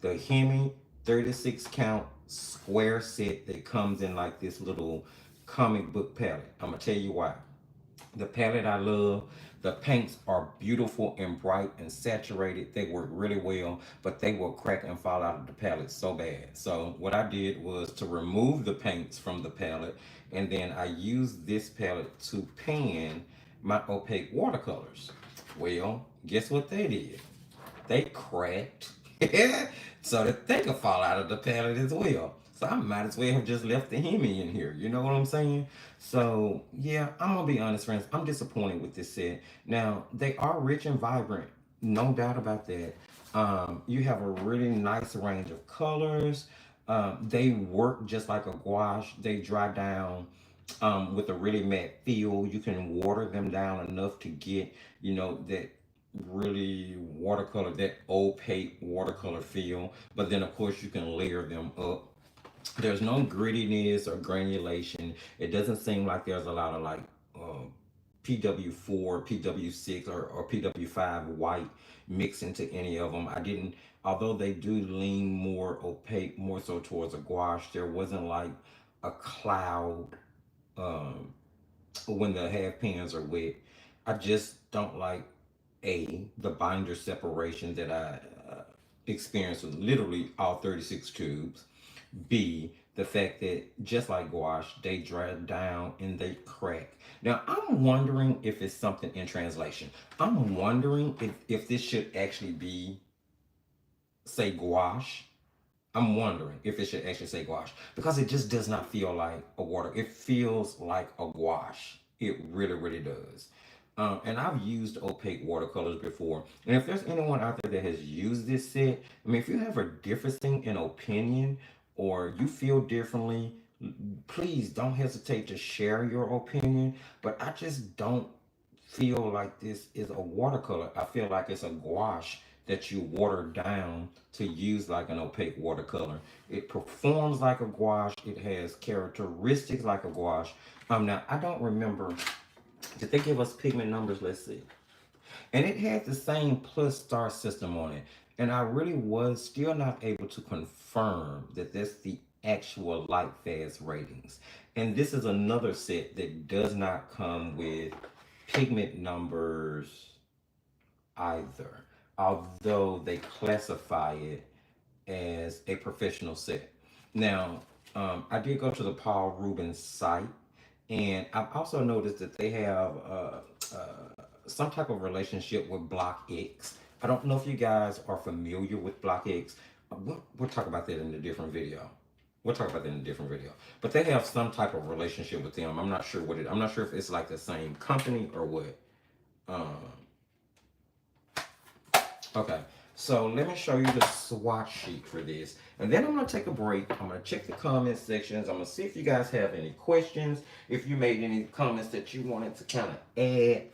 the Hemi 36 count square set that comes in like this little comic book palette. I'm gonna tell you why. The palette I love. The paints are beautiful and bright and saturated. They work really well, but they will crack and fall out of the palette so bad. So what I did was to remove the paints from the palette, and then I used this palette to pan my opaque watercolors. Well, guess what they did? They cracked. So that they could fall out of the palette as well. So I might as well have just left the Hemi in here. You know what I'm saying? So yeah, I'm gonna be honest, friends. I'm disappointed with this set. Now they are rich and vibrant, no doubt about that. You have a really nice range of colors. They work just like a gouache. They dry down with a really matte feel. You can water them down enough to get, that really watercolor, that opaque watercolor feel. But then, of course, you can layer them up. There's no grittiness or granulation. It doesn't seem like there's a lot of like PW4, PW6, or PW5 white mixed into any of them. I didn't, although they do lean more opaque, more so towards a gouache, there wasn't like a cloud um, when the half pans are wet. I just don't like the binder separation that I experienced with literally all 36 tubes. B, the fact that just like gouache, they dry down and they crack. Now, I'm wondering if it's something in translation. I'm wondering if this should actually be, say, gouache. I'm wondering if it should actually say gouache because it just does not feel like a water. It feels like a gouache. It really, really does. And I've used opaque watercolors before. And if there's anyone out there that has used this set, I mean, if you have a differencing in opinion or you feel differently, please don't hesitate to share your opinion. But I just don't feel like this is a watercolor. I feel like it's a gouache that you water down to use like an opaque watercolor. It performs like a gouache. It has characteristics like a gouache. Now I don't remember. Did they give us pigment numbers? Let's see. And it had the same plus star system on it. And I really was still not able to confirm that that's the actual light fast ratings. And this is another set that does not come with pigment numbers either, although they classify it as a professional set. Now, I did go to the Paul Ruben site, and I've also noticed that they have some type of relationship with Block X. I don't know if you guys are familiar with Block X. We'll talk about that in a different video. We'll talk about that in a different video. But they have some type of relationship with them. I'm not sure what it. I'm not sure if it's like the same company or what. Um, Okay, so let me show you the swatch sheet for this. And then I'm going to take a break. I'm going to check the comment sections. I'm going to see if you guys have any questions. If you made any comments that you wanted to kind of add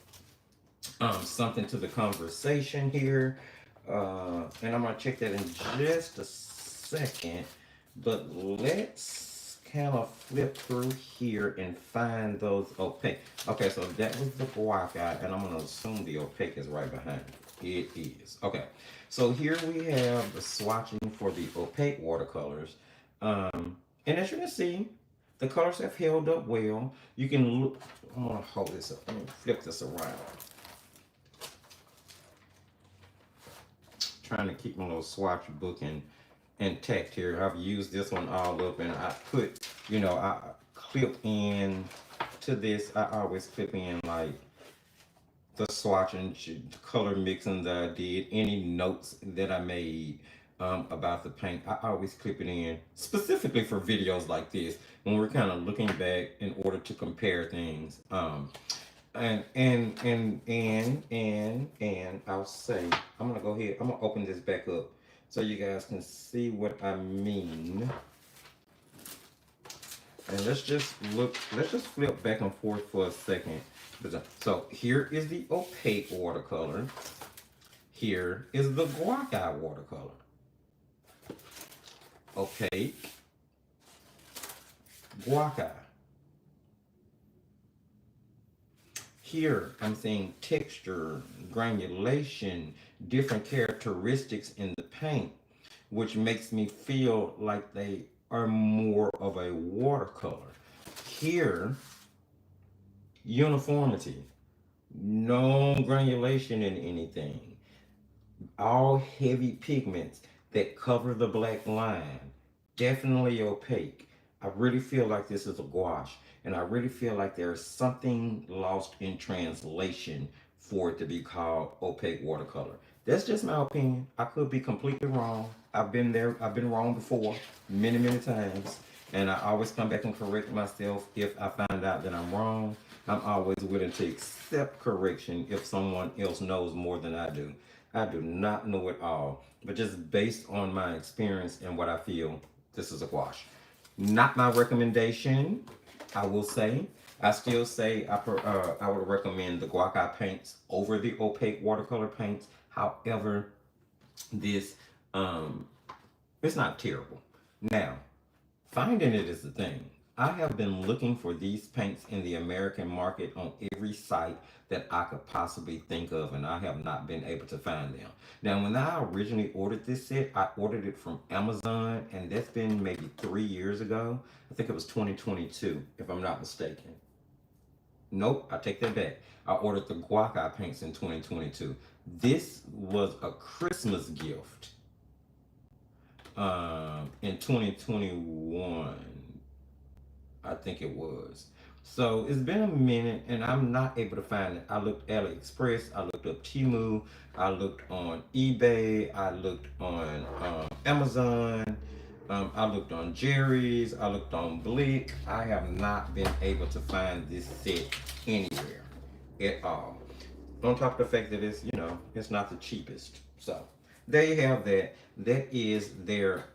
something to the conversation here. And I'm going to check that in just a second. But let's kind of flip through here and find those opaque. Okay, so that was the guac eye, and I'm going to assume the opaque is right behind it. It is. Okay, so here we have the swatching for the opaque watercolors. And as you can see, the colors have held up well. You can look, I'm going to hold this up. Let me flip this around. Trying to keep my little swatch book intact here. I've used this one all up, and I put, I clip in to this. I always clip in like the swatching, color mixing that I did, any notes that I made about the paint. I always clip it in specifically for videos like this when we're kind of looking back in order to compare things. And I'll say, I'm gonna go ahead, I'm gonna open this back up so you guys can see what I mean. And let's just flip back and forth for a second. So here is the opaque watercolor. Here is the guac eye watercolor. Opaque, guac eye. Here I'm seeing texture, granulation, different characteristics in the paint, which makes me feel like they are more of a watercolor. Here, uniformity, no granulation in anything, all heavy pigments that cover the black line, definitely opaque. I really feel like this is a gouache, and I really feel like there's something lost in translation for it to be called opaque watercolor. That's just my opinion. I could be completely wrong. I've been there. I've been wrong before, many, many times. And I always come back and correct myself if I find out that I'm wrong. I'm always willing to accept correction if someone else knows more than I do. I do not know it all, but just based on my experience and what I feel, this is a gouache. Not my recommendation, I will say. I still say I would recommend the guac eye paints over the opaque watercolor paints. However, this it's not terrible. Now, finding it is the thing. I have been looking for these paints in the American market on every site that I could possibly think of, and I have not been able to find them. Now, when I originally ordered this set, I ordered it from Amazon, and that's been maybe 3 years ago. I think it was 2022, if I'm not mistaken. Nope, I take that back. I ordered the guac eye paints in 2022. This was a Christmas gift in 2021, I think it was. So it's been a minute, and I'm not able to find it. I looked AliExpress, I looked up Temu, I looked on eBay, I looked on Amazon, I looked on Jerry's, I looked on Blick. I have not been able to find this set anywhere at all. On top of the fact that it's not the cheapest. So there you have that. That is their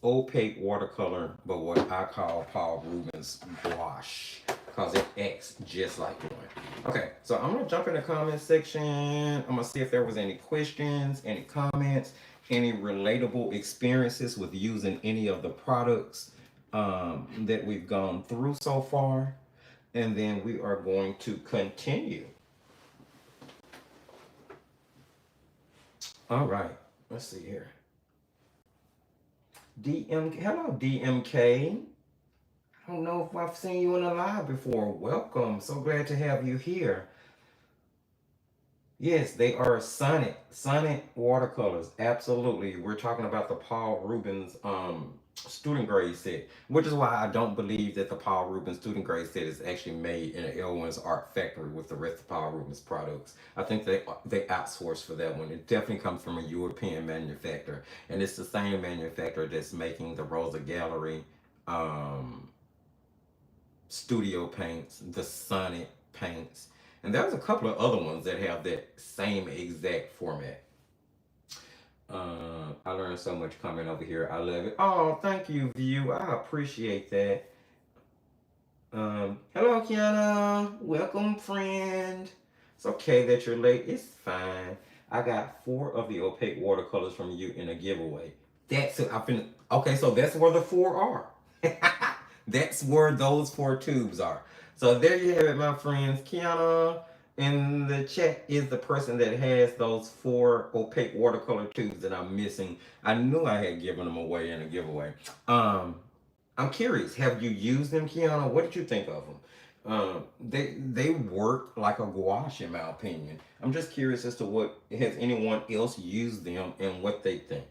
opaque watercolor, but what I call Paul Ruben's gouache, because it acts just like one. Okay, so I'm gonna jump in the comment section. I'm gonna see if there was any questions, any comments, any relatable experiences with using any of the products that we've gone through so far, and then we are going to continue. All right, let's see here. Hello DMK. I don't know if I've seen you in a live before. Welcome. So glad to have you here. Yes, they are Sonic watercolors. Absolutely. We're talking about the Paul Rubens student grade set, which is why I don't believe that the Paul Rubens student grade set is actually made in an Aowen's Art factory with the rest of Paul Rubens products. I think they outsourced for that one. It definitely comes from a European manufacturer, and it's the same manufacturer that's making the Rosa Gallery um, studio paints, the Sonnet paints, and there's a couple of other ones that have that same exact format. I learned so much coming over here. I love it. Oh, thank you, View. I appreciate that. Hello, Kiana. Welcome, friend. It's okay that you're late. It's fine. I got 4 of the opaque watercolors from you in a giveaway. That's it. Okay, so that's where the 4 are. That's where those 4 tubes are. So there you have it, my friends. Kiana in the chat is the person that has those 4 opaque watercolor tubes that I'm missing. I knew I had given them away in a giveaway. Um, I'm curious. Have you used them, Kiana? What did you think of them? They work like a gouache, in my opinion. I'm just curious as to what has anyone else used them and what they think.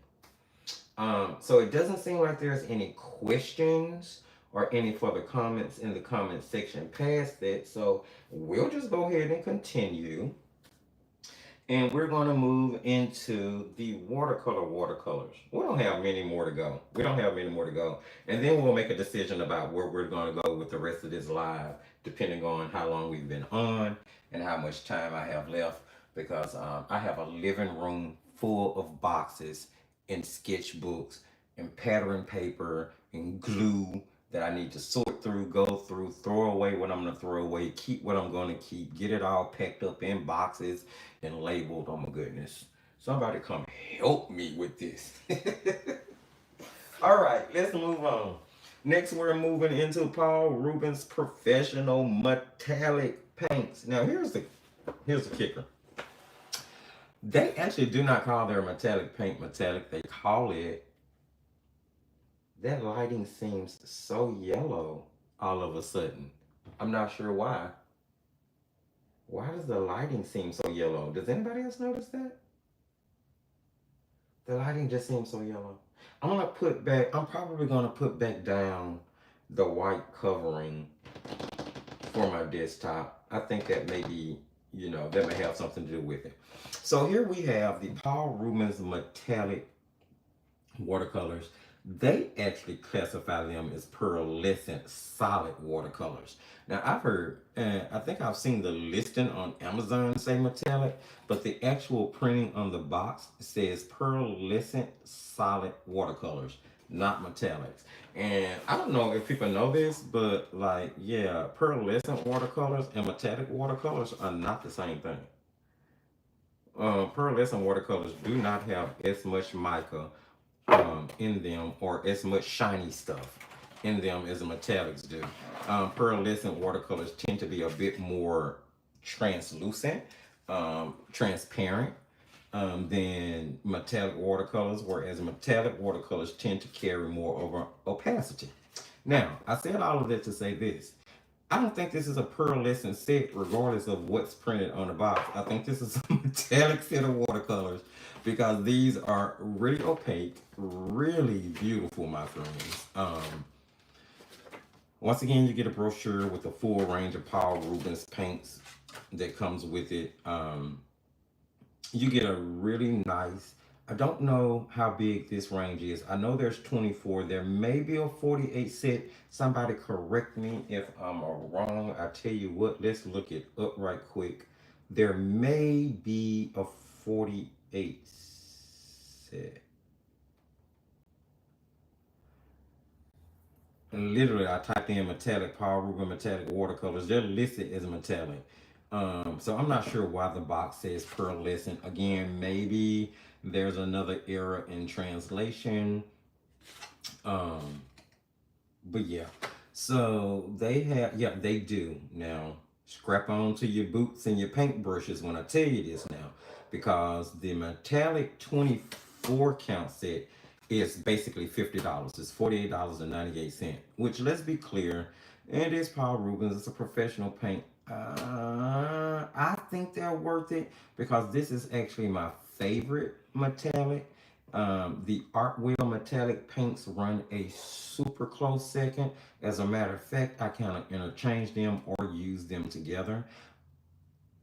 So it doesn't seem like there's any questions or any further comments in the comment section past that. So we'll just go ahead and continue. And we're going to move into the watercolors. We don't have many more to go. We don't have many more to go. And then we'll make a decision about where we're going to go with the rest of this live, depending on how long we've been on and how much time I have left. Because I have a living room full of boxes and sketchbooks and pattern paper and glue that I need to sort through, go through, throw away what I'm going to throw away, keep what I'm going to keep, get it all packed up in boxes and labeled. Oh my goodness. Somebody come help me with this. All right, let's move on. Next, we're moving into Paul Ruben's professional metallic paints. Now, here's the kicker. They actually do not call their metallic paint metallic. They call it. That lighting seems so yellow all of a sudden. I'm not sure why. Why does the lighting seem so yellow? Does anybody else notice that? The lighting just seems so yellow. I'm probably gonna put back down the white covering for my desktop. I think that maybe, that may have something to do with it. So here we have the Paul Rubens metallic watercolors. They actually classify them as pearlescent solid watercolors. Now I've heard, I think I've seen the listing on Amazon say metallic, but the actual printing on the box says pearlescent solid watercolors, not metallics. And I don't know if people know this, but like, yeah, pearlescent watercolors and metallic watercolors are not the same thing. Pearlescent watercolors do not have as much mica in them or as much shiny stuff in them as the metallics do. Pearlescent watercolors tend to be a bit more translucent, transparent than metallic watercolors, whereas metallic watercolors tend to carry more over opacity. Now, I said all of that to say this. I don't think this is a pearlescent set, regardless of what's printed on the box. I think this is a metallic set of watercolors because these are really opaque, really beautiful, my friends. Once again, you get a brochure with a full range of Paul Rubens paints that comes with it. You get a really nice. I don't know how big this range is. I know there's 24. There may be a 48 set. Somebody correct me if I'm wrong. I tell you what, let's look it up right quick. There may be a 48 set. And literally, I typed in metallic, Paul Ruben metallic watercolors. They're listed as metallic. So I'm not sure why the box says pearlescent. Again, maybe there's another error in translation. But yeah. So they do. Now, scrap on to your boots and your paintbrushes when I tell you this now. Because the metallic 24 count set is basically $50. It's $48.98. Which, let's be clear, it is Paul Rubens. It's a professional paint. I think they're worth it because this is actually my favorite metallic, The Art Wheel metallic paints run a super close second. As a matter of fact, I kind of interchange them or use them together.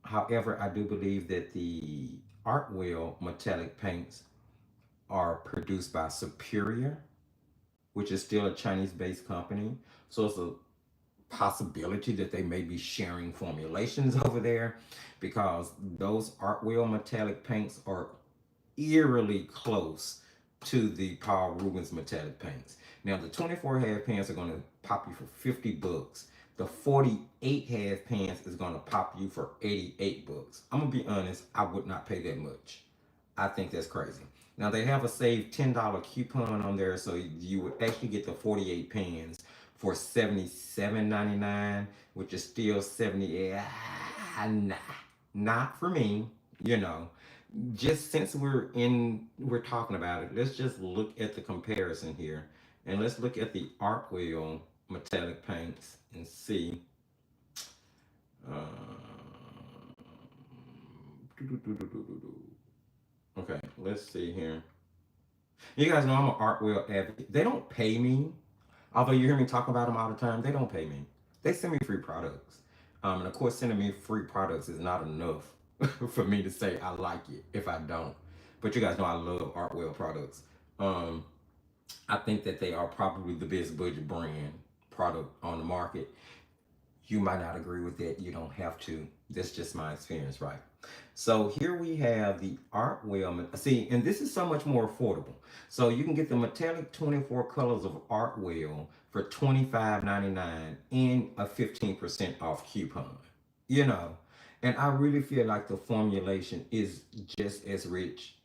However, I do believe that the Art Wheel metallic paints are produced by Superior, which is still a Chinese based company. So it's a possibility that they may be sharing formulations over there because those Art Wheel metallic paints are eerily close to the Paul Rubens metallic paints. Now the 24 half pans are going to pop you for 50 bucks. The 48 half pans is going to pop you for 88 bucks. I'm going to be honest, I would not pay that much. I think that's crazy. Now they have a save $10 coupon on there, so you would actually get the 48 pans for $77.99, which is still 70. Nah, not for me. You know, just since we're talking about it, let's just look at the comparison here, and let's look at the Art Wheel metallic paints and see. Okay, let's see here. You guys know I'm an Art Wheel advocate. They don't pay me, although you hear me talk about them all the time. They don't pay me. They send me free products, and of course, sending me free products is not enough for me to say I like it if I don't. But you guys know I love Art Wheel products. Um, I think that they are probably the best budget brand product on the market. You might not agree with that. You don't have to. That's just my experience, right? So here we have the Art Wheel. See, and this is so much more affordable. So you can get the metallic 24 colors of Art Wheel for $25.99 and a 15% off coupon. You know, and I really feel like the formulation is just as rich,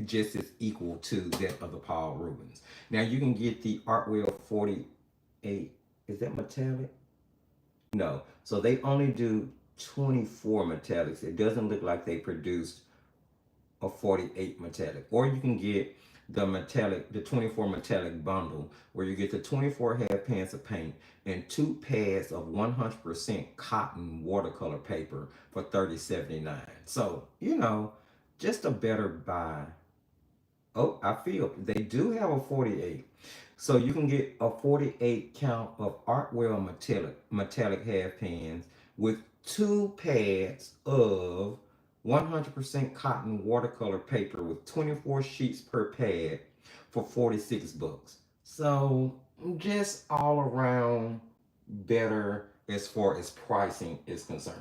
just as equal to that of the Paul Rubens. Now you can get the Art Wheel 48. Is that metallic? No. So they only do 24 metallics. It doesn't look like they produced a 48 metallic. Or you can get the 24 metallic bundle where you get the 24 half pans of paint and 2 pads of 100% cotton watercolor paper for $30.79. So, you know, just a better buy. Oh, I feel they do have a 48. So you can get a 48 count of Artwell metallic half pans with 2 pads of 100% cotton watercolor paper with 24 sheets per pad for 46 bucks. So just all around better as far as pricing is concerned.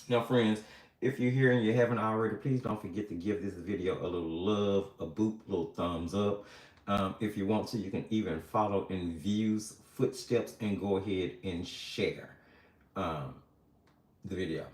Now, friends, if you're here and you haven't already, please don't forget to give this video a little love, a boop, little thumbs up. If you want to, you can even follow in views, footsteps, and go ahead and share um, the video.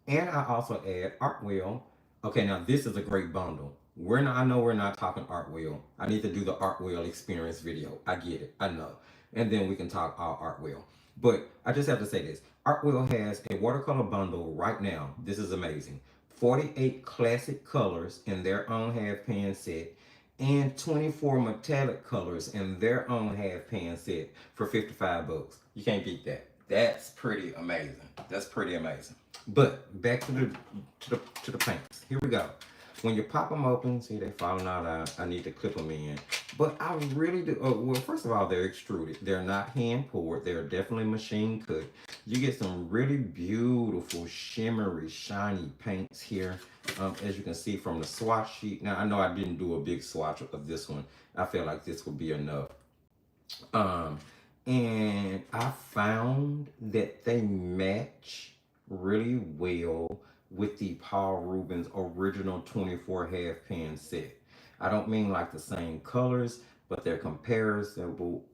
And I also add Artwell. Okay, now this is a great bundle. I know we're not talking Artwell. I need to do the Artwell experience video. I get it. I know. And then we can talk all Artwell. But I just have to say this. Artwell has a watercolor bundle right now. This is amazing. 48 classic colors in their own half pan set and 24 metallic colors in their own half pan set for 55 bucks. You can't beat that. That's pretty amazing. That's pretty amazing. But back to the paints. Here we go. When you pop them open, see they falling out. I need to clip them in. But I really do. Oh, well, first of all, they're extruded. They're not hand poured. They're definitely machine cut. You get some really beautiful, shimmery, shiny paints here. As you can see from the swatch sheet. Now I know I didn't do a big swatch of this one. I feel like this would be enough. And I found that they match really well with the Paul Rubens original 24 half pan set. I don't mean like the same colors, but they're comparable.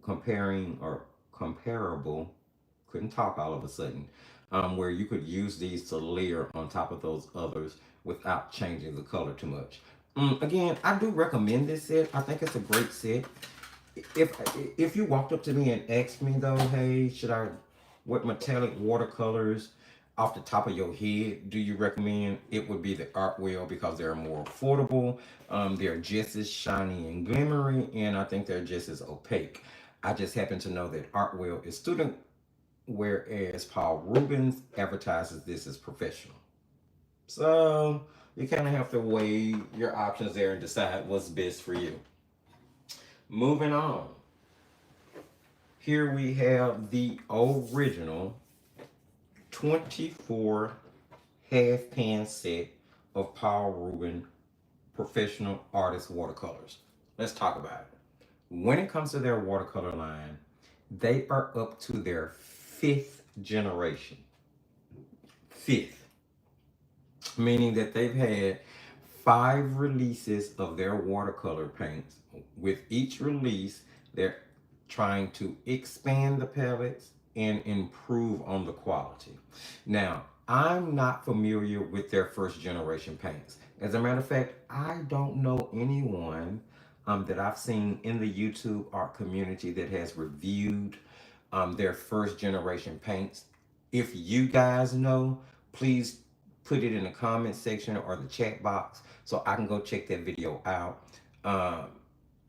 Couldn't talk all of a sudden. Where you could use these to layer on top of those others without changing the color too much. Again, I do recommend this set. I think it's a great set. If you walked up to me and asked me though, hey, what metallic watercolors off the top of your head do you recommend? It would be the Artwell because they're more affordable. They're just as shiny and glimmery, and I think they're just as opaque. I just happen to know that Artwell is student, whereas Paul Rubens advertises this as professional. So, You kind of have to weigh your options there and decide what's best for you. Moving on. Here we have the original 24 half pan set of Paul Ruben professional artist watercolors. Let's talk about it. When it comes to their watercolor line, they are up to their fifth generation. Fifth, meaning that they've had 5 releases of their watercolor paints. With each release, they're trying to expand the palettes and improve on the quality. Now, I'm not familiar with their first generation paints. As a matter of fact, I don't know anyone that I've seen in the YouTube art community that has reviewed their first generation paints. If you guys know, please put it in the comment section or the chat box so I can go check that video out.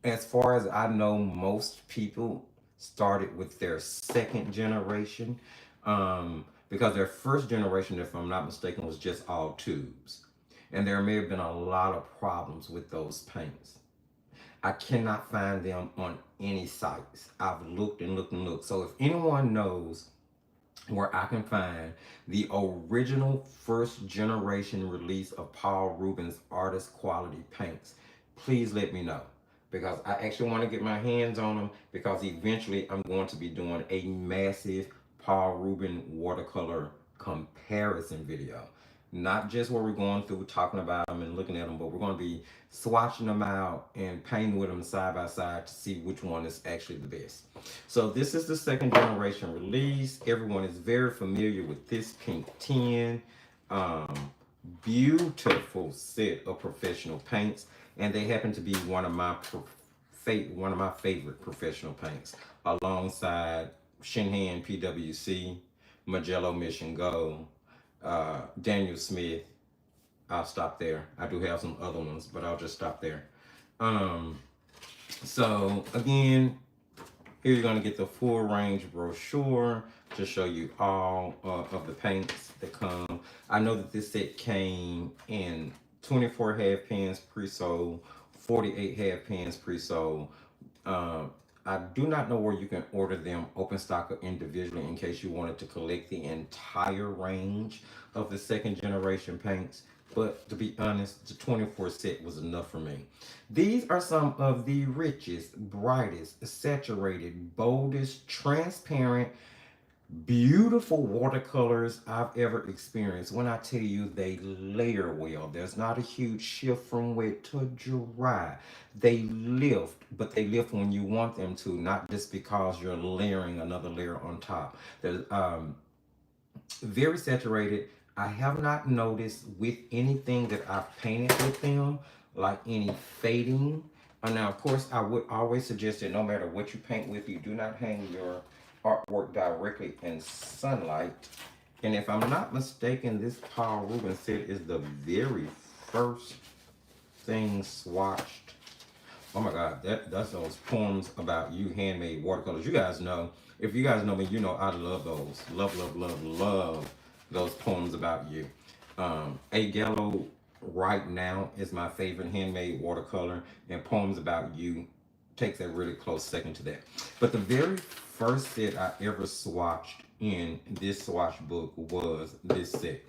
As far as I know, most people started with their second generation because their first generation, if I'm not mistaken, was just all tubes. And there may have been a lot of problems with those paints. I cannot find them on any sites. I've looked and looked and looked. So if anyone knows where I can find the original first generation release of Paul Ruben's artist quality paints, please let me know. Because I actually want to get my hands on them because eventually I'm going to be doing a massive Paul Ruben watercolor comparison video. Not just where we're going through talking about them and looking at them, but we're going to be swatching them out and painting with them side by side to see which one is actually the best. So this is the second generation release. Everyone is very familiar with this pink tin. Beautiful set of professional paints, and they happen to be one of my favorite professional paints, alongside Shinhan PWC, Magello Mission Gold, Daniel Smith. I'll stop there. I do have some other ones, but I'll just stop there. So again, here you're going to get the full range brochure to show you all of the paints that come. I know that this set came in 24 half pans pre-sold, 48 half pans pre-sold. I do not know where you can order them open stock or individually in case you wanted to collect the entire range of the second generation paints. But to be honest, the 24 set was enough for me. These are some of the richest, brightest, saturated, boldest, transparent, beautiful watercolors I've ever experienced. When I tell you they layer well, there's not a huge shift from wet to dry. They lift, but they lift when you want them to, not just because you're layering another layer on top. There's very saturated. I have not noticed with anything that I've painted with them, like any fading. Now, of course, I would always suggest that no matter what you paint with, you do not hang your artwork directly in sunlight. And if I'm not mistaken, this Paul Ruben set is the very first thing swatched. Oh my God, that's those poems about you handmade watercolors. You guys know, if you guys know me, you know I love those. Love, love, love, love those poems about you. A Gallo right now is my favorite handmade watercolor, and Poems About You takes a really close second to that. But the very first set I ever swatched in this swatch book was this set.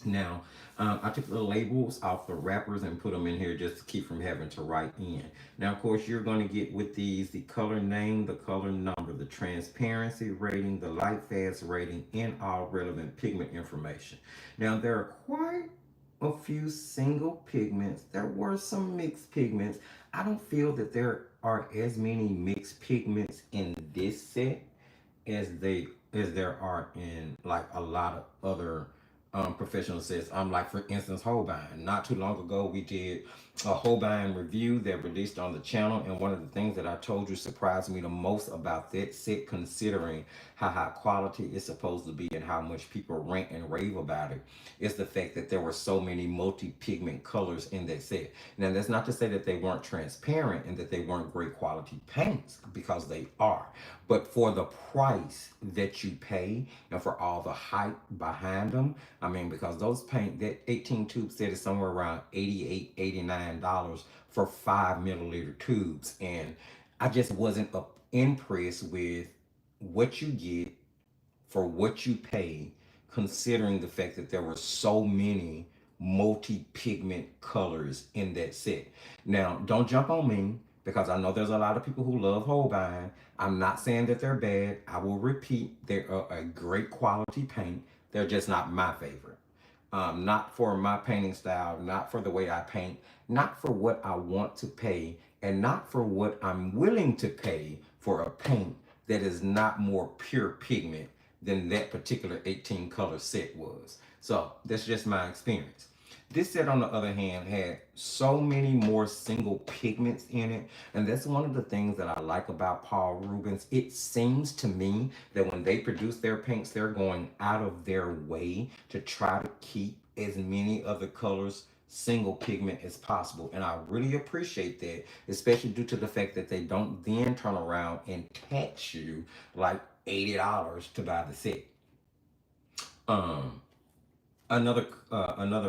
Now, I took the labels off the wrappers and put them in here just to keep from having to write in. Now, of course, you're going to get with these the color name, the color number, the transparency rating, the light fast rating, and all relevant pigment information. Now, there are quite a few single pigments. There were some mixed pigments. I don't feel that there are as many mixed pigments in this set as there are in like a lot of other professional sets. Like for instance, Holbein. Not too long ago, we did a Holbein review that released on the channel, and one of the things that I told you surprised me the most about that set, considering how high quality it's supposed to be and how much people rant and rave about it, is the fact that there were so many multi-pigment colors in that set. Now, that's not to say that they weren't transparent and that they weren't great quality paints, because they are. But for the price that you pay and for all the hype behind them, I mean, because those paint, that 18 tube set is somewhere around $88, $89 for 5 milliliter tubes. And I just wasn't impressed with what you get for what you pay, considering the fact that there were so many multi-pigment colors in that set. Now, don't jump on me because I know there's a lot of people who love Holbein. I'm not saying that they're bad. I will repeat, they are a great quality paint. They're just not my favorite. Not for my painting style, not for the way I paint, not for what I want to pay, and not for what I'm willing to pay for a paint that is not more pure pigment than that particular 18 color set was. So that's just my experience. This set, on the other hand, had so many more single pigments in it. And that's one of the things that I like about Paul Rubens. It seems to me that when they produce their paints, they're going out of their way to try to keep as many of the colors single pigment as possible. And I really appreciate that, especially due to the fact that they don't then turn around and tax you like $80 to buy the set. Um, another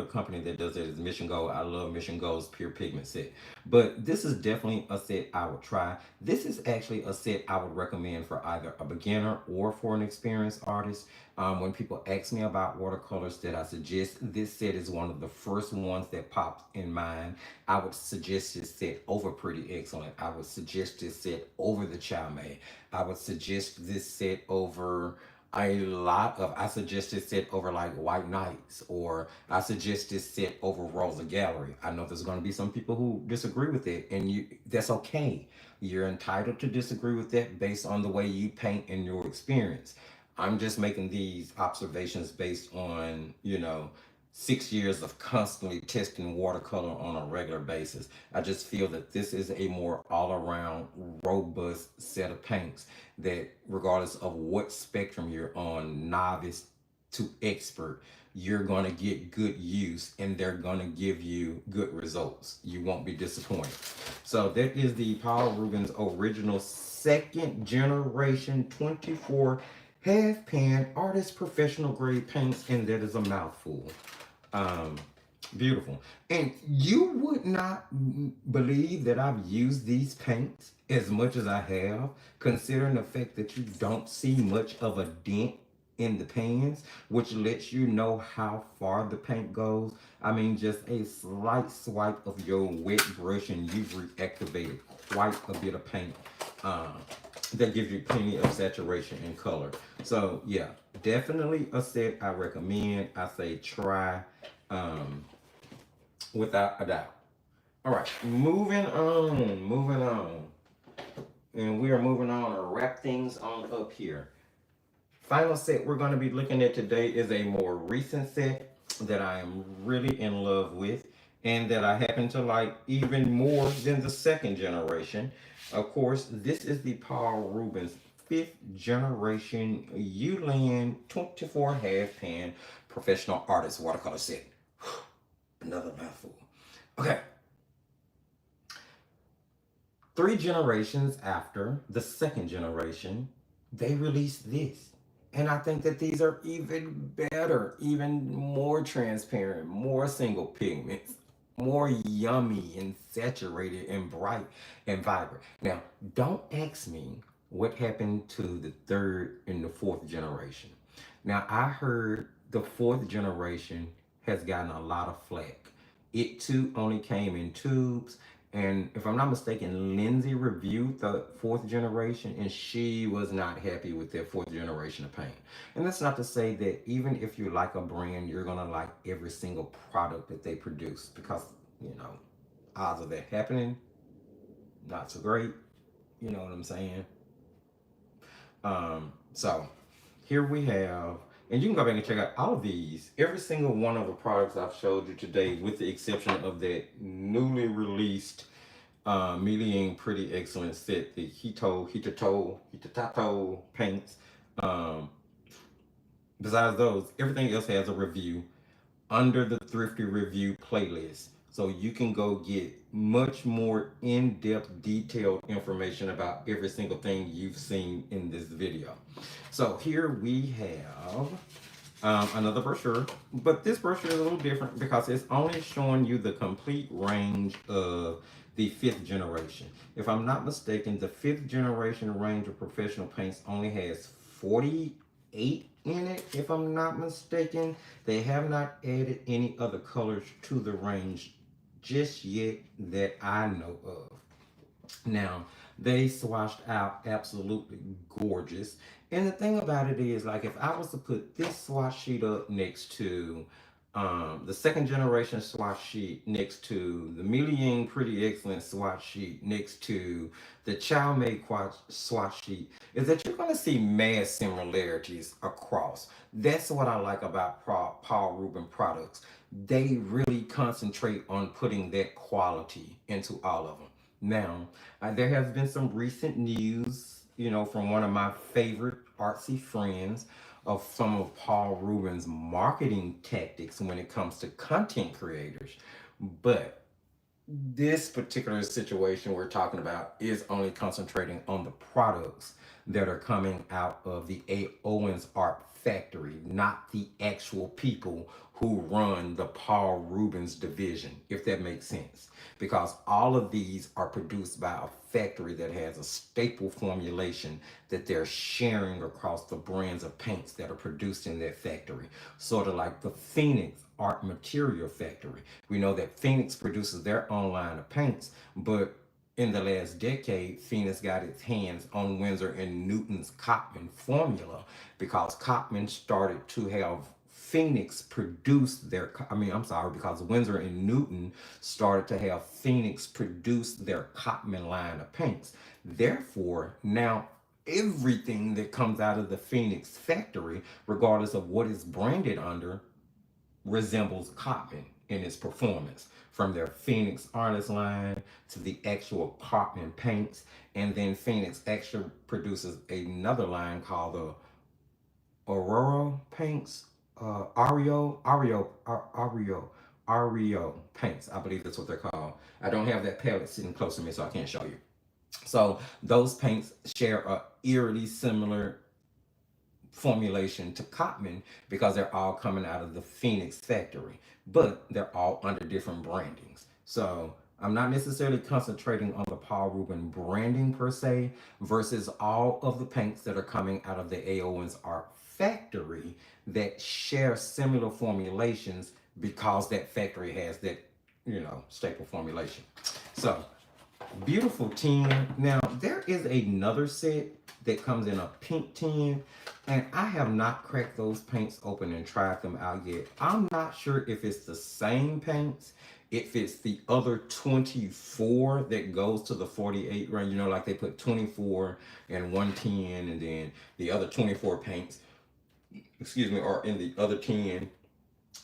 company that does it is Mission Gold. I love Mission Gold's pure pigment set, but this is definitely a set I would try. This is actually a set I would recommend for either a beginner or for an experienced artist. When people ask me about watercolors that I suggest, this set is one of the first ones that pops in mind. I would suggest this set over Pretty Excellent. I would suggest this set over the Chow Mein. I would suggest this set over I suggest this set over like White Knights, or I suggest this set over Rosa Gallery. I know there's going to be some people who disagree with it, and that's okay. You're entitled to disagree with that based on the way you paint and your experience. I'm just making these observations based on, 6 years of constantly testing watercolor on a regular basis. I just feel that this is a more all-around robust set of paints that, regardless of what spectrum you're on, novice to expert, you're going to get good use and they're going to give you good results. You won't be disappointed. So that is the Paul Rubens original second generation 24 half pan artist professional grade paints, and that is a mouthful. Um, Beautiful. And you would not believe that I've used these paints as much as I have, considering the fact that you don't see much of a dent in the pans, which lets you know how far the paint goes. I mean, just a slight swipe of your wet brush and you've reactivated quite a bit of paint. That gives you plenty of saturation and color. So yeah, definitely a set I recommend. I say try, without a doubt. All right, moving on. And we are moving on to wrap things on up here. Final set we're going to be looking at today is a more recent set that I am really in love with and that I happen to like even more than the second generation. Of course, this is the Paul Rubens fifth generation Ulan 24 half pan professional artist watercolor set. Another mouthful. Okay. 3 generations after the second generation, they released this. And I think that these are even better, even more transparent, more single pigments, more yummy and saturated and bright and vibrant. Now, don't ask me what happened to the third and the fourth generation. Now, I heard the fourth generation has gotten a lot of flack. It too only came in tubes. And if I'm not mistaken, Lindsay reviewed the fourth generation and she was not happy with their fourth generation of paint. And that's not to say that even if you like a brand, you're going to like every single product that they produce, because, odds of that happening, not so great. You know what I'm saying? So here we have, and you can go back and check out all of these, every single one of the products I've showed you today, with the exception of that newly released Mei Liang Pretty Excellent set, the Hitato paints. Besides those, everything else has a review under the Thrifty Review playlist. So you can go get much more in-depth, detailed information about every single thing you've seen in this video. So here we have Another brochure, but this brochure is a little different because it's only showing you the complete range of the fifth generation. If I'm not mistaken, the fifth generation range of professional paints only has 48 in it. If I'm not mistaken, they have not added any other colors to the range just yet that I know of. Now, they swatched out absolutely gorgeous. And the thing about it is, like, if I was to put this swatch sheet up next to the second generation swatch sheet, next to the Mei Liang Pretty Excellent swatch sheet, next to the Chow Mei swatch sheet, is that you're going to see mass similarities across. That's what I like about Paul Ruben products. They really concentrate on putting that quality into all of them. Now, there has been some recent news, from one of my favorite artsy friends of some of Paul Ruben's marketing tactics when it comes to content creators. But this particular situation we're talking about is only concentrating on the products that are coming out of the Aowen Art factory, not the actual people who run the Paul Rubens division, if that makes sense. Because all of these are produced by a factory that has a staple formulation that they're sharing across the brands of paints that are produced in that factory. Sort of like the Phoenix Art Material Factory. We know that Phoenix produces their own line of paints, but in the last decade, Phoenix got its hands on Winsor and Newton's Cotman formula because Cotman started to have Phoenix produce their, I'm sorry, because Winsor and Newton started to have Phoenix produce their Cotman line of paints. Therefore, now everything that comes out of the Phoenix factory, regardless of what it's branded under, resembles Cotman in its performance, from their Phoenix artist line to the actual Cotman paints. And then Phoenix actually produces another line called the Aurora paints, Ario paints. I believe that's what they're called. I don't have that palette sitting close to me, so I can't show you. So those paints share a eerily similar formulation to Cotman because they're all coming out of the Phoenix factory, but they're all under different brandings. So I'm not necessarily concentrating on the Paul Ruben branding per se versus all of the paints that are coming out of the Aowen's Art factory that share similar formulations because that factory has that, staple formulation. So beautiful tin. Now, there is another set that comes in a pink tin, and I have not cracked those paints open and tried them out yet. I'm not sure if it's the same paints, if it's the other 24 that goes to the 48 range. Like they put 24 in one tin, and then the other 24 paints, are in the other tin,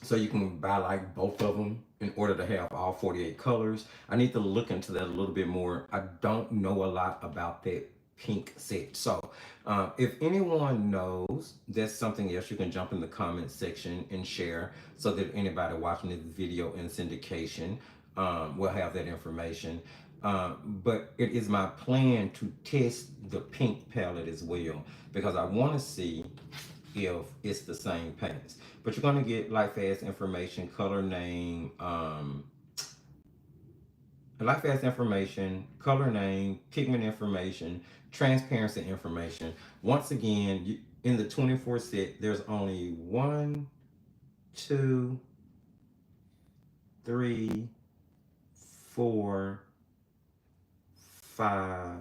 so you can buy like both of them in order to have all 48 colors. I need to look into that a little bit more. I don't know a lot about that pink set. So if anyone knows, that's something else, you can jump in the comment section and share so that anybody watching this video in syndication will have that information. But it is my plan to test the pink palette as well because I want to see if it's the same paints. But you're going to get light fast information, color name, color name, pigment information, transparency information. Once again, in the 24 set, there's only 1, 2, 3, 4, 5.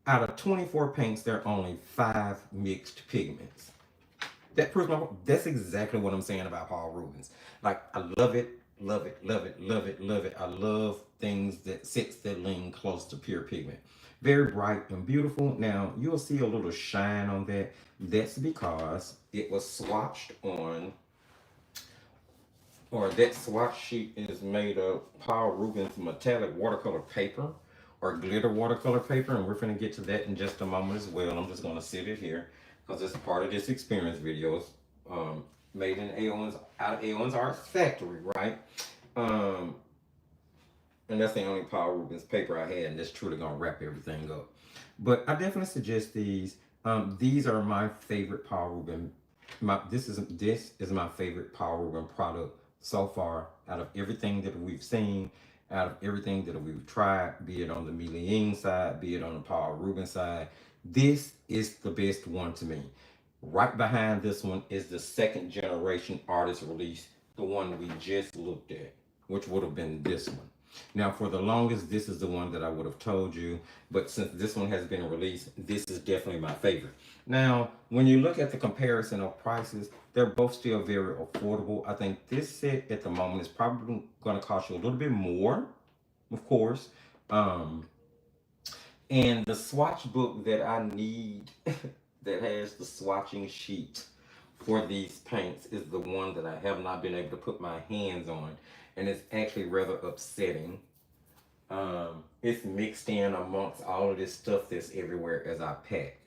Out of 24 paints, there are only 5 mixed pigments. That proves that's exactly what I'm saying about Paul Rubens. Like, I love it, love it, love it, love it, love it. I love things that sets that lean close to pure pigment. Very bright and beautiful. Now, you'll see a little shine on that. That's because it was swatched on, or that swatch sheet is made of Paul Rubens metallic watercolor paper or glitter watercolor paper, and we're going to get to that in just a moment as well. I'm just going to sit it here because it's part of this experience video. Made in out of Aowen's Art factory, right? And that's the only Paul Rubens paper I had, and that's truly gonna wrap everything up. But I definitely suggest these. These are my favorite Paul Ruben. This is my favorite Paul Ruben product so far. Out of everything that we've seen, out of everything that we've tried, be it on the Mei Liang side, be it on the Paul Ruben side, this is the best one to me. Right behind this one is the second generation artist release, the one we just looked at, which would have been this one. Now, for the longest, this is the one that I would have told you, but since this one has been released, this is definitely my favorite. Now, when you look at the comparison of prices, they're both still very affordable. I think this set at the moment is probably going to cost you a little bit more, of course. Um, and the swatch book that I need that has the swatching sheet for these paints is the one that I have not been able to put my hands on. And it's actually rather upsetting. It's mixed in amongst all of this stuff that's everywhere as I pack.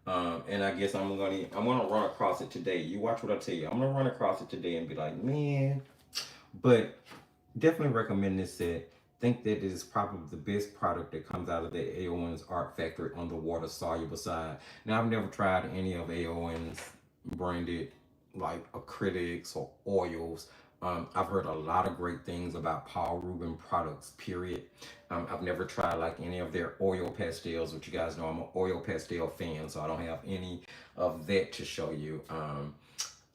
And I guess I'm gonna run across it today. You watch what I tell you. I'm gonna run across it today and be like, man. But definitely recommend this set. Think that it is probably the best product that comes out of the Aowen's Art Factory on the water soluble side. Now, I've never tried any of Aowen's branded like acrylics or oils. I've heard a lot of great things about Paul Ruben products, period. I've never tried like any of their oil pastels, which you guys know I'm an oil pastel fan, so I don't have any of that to show you.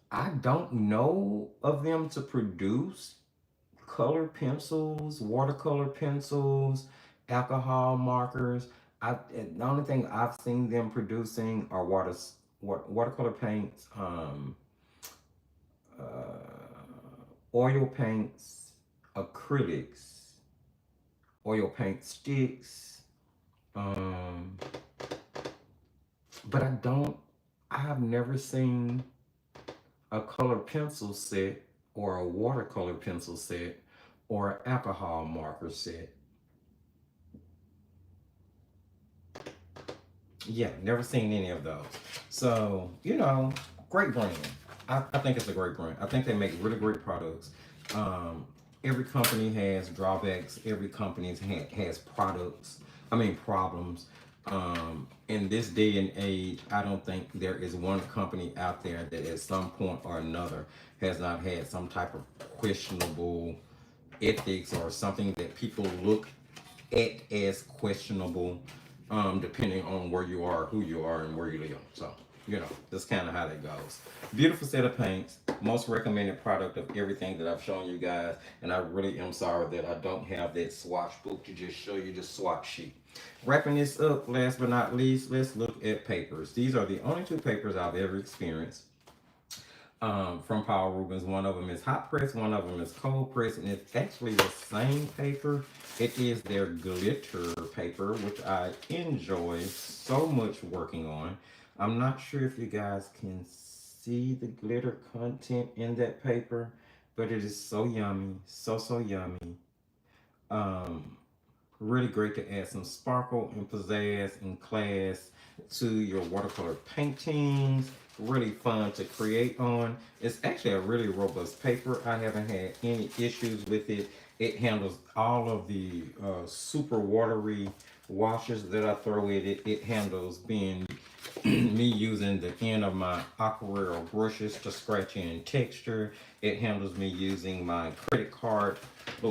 I don't know of them to produce color pencils, watercolor pencils, alcohol markers. The only thing I've seen them producing are watercolor paints, oil paints, acrylics, oil paint sticks. Um, but I have never seen a color pencil set or a watercolor pencil set or an alcohol marker set. Yeah, never seen any of those. So, great brand. I think it's a great brand. I think they make really great products. Um, every company has drawbacks. Every company has problems. In this day and age, I don't think there is one company out there that at some point or another has not had some type of questionable ethics or something that people look at as questionable, depending on where you are, who you are, and where you live. So, that's kind of how that goes. Beautiful set of paints. Most recommended product of everything that I've shown you guys. And I really am sorry that I don't have that swatch book to just show you the swatch sheet. Wrapping this up, last but not least, let's look at papers. These are the only two papers I've ever experienced from Paul Rubens. One of them is hot press, one of them is cold press, and it's actually the same paper. It is their glitter paper, which I enjoy so much working on. I'm not sure if you guys can see the glitter content in that paper, but it is so yummy, so yummy. Um, Really great to add some sparkle and pizzazz and class to your watercolor paintings. Really fun to create on. It's actually a really robust paper. I haven't had any issues with it. It handles all of the super watery washes that I throw at it. It handles being me using the end of my aquarelle brushes to scratch in texture. It handles me using my little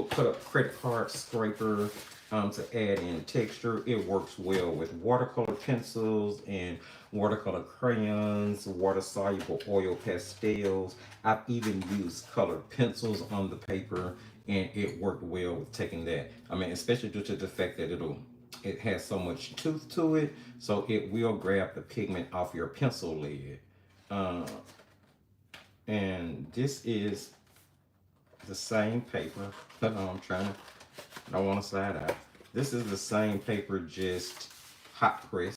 cut up credit card scraper to add in texture. It works well with watercolor pencils and watercolor crayons, water soluble oil pastels. I've even used colored pencils on the paper, and it worked well with taking that. I mean, especially due to the fact that it has so much tooth to it, so it will grab the pigment off your pencil lid. Uh, and this is the same paper. Hold on, I don't want to slide out. This is the same paper, just hot press.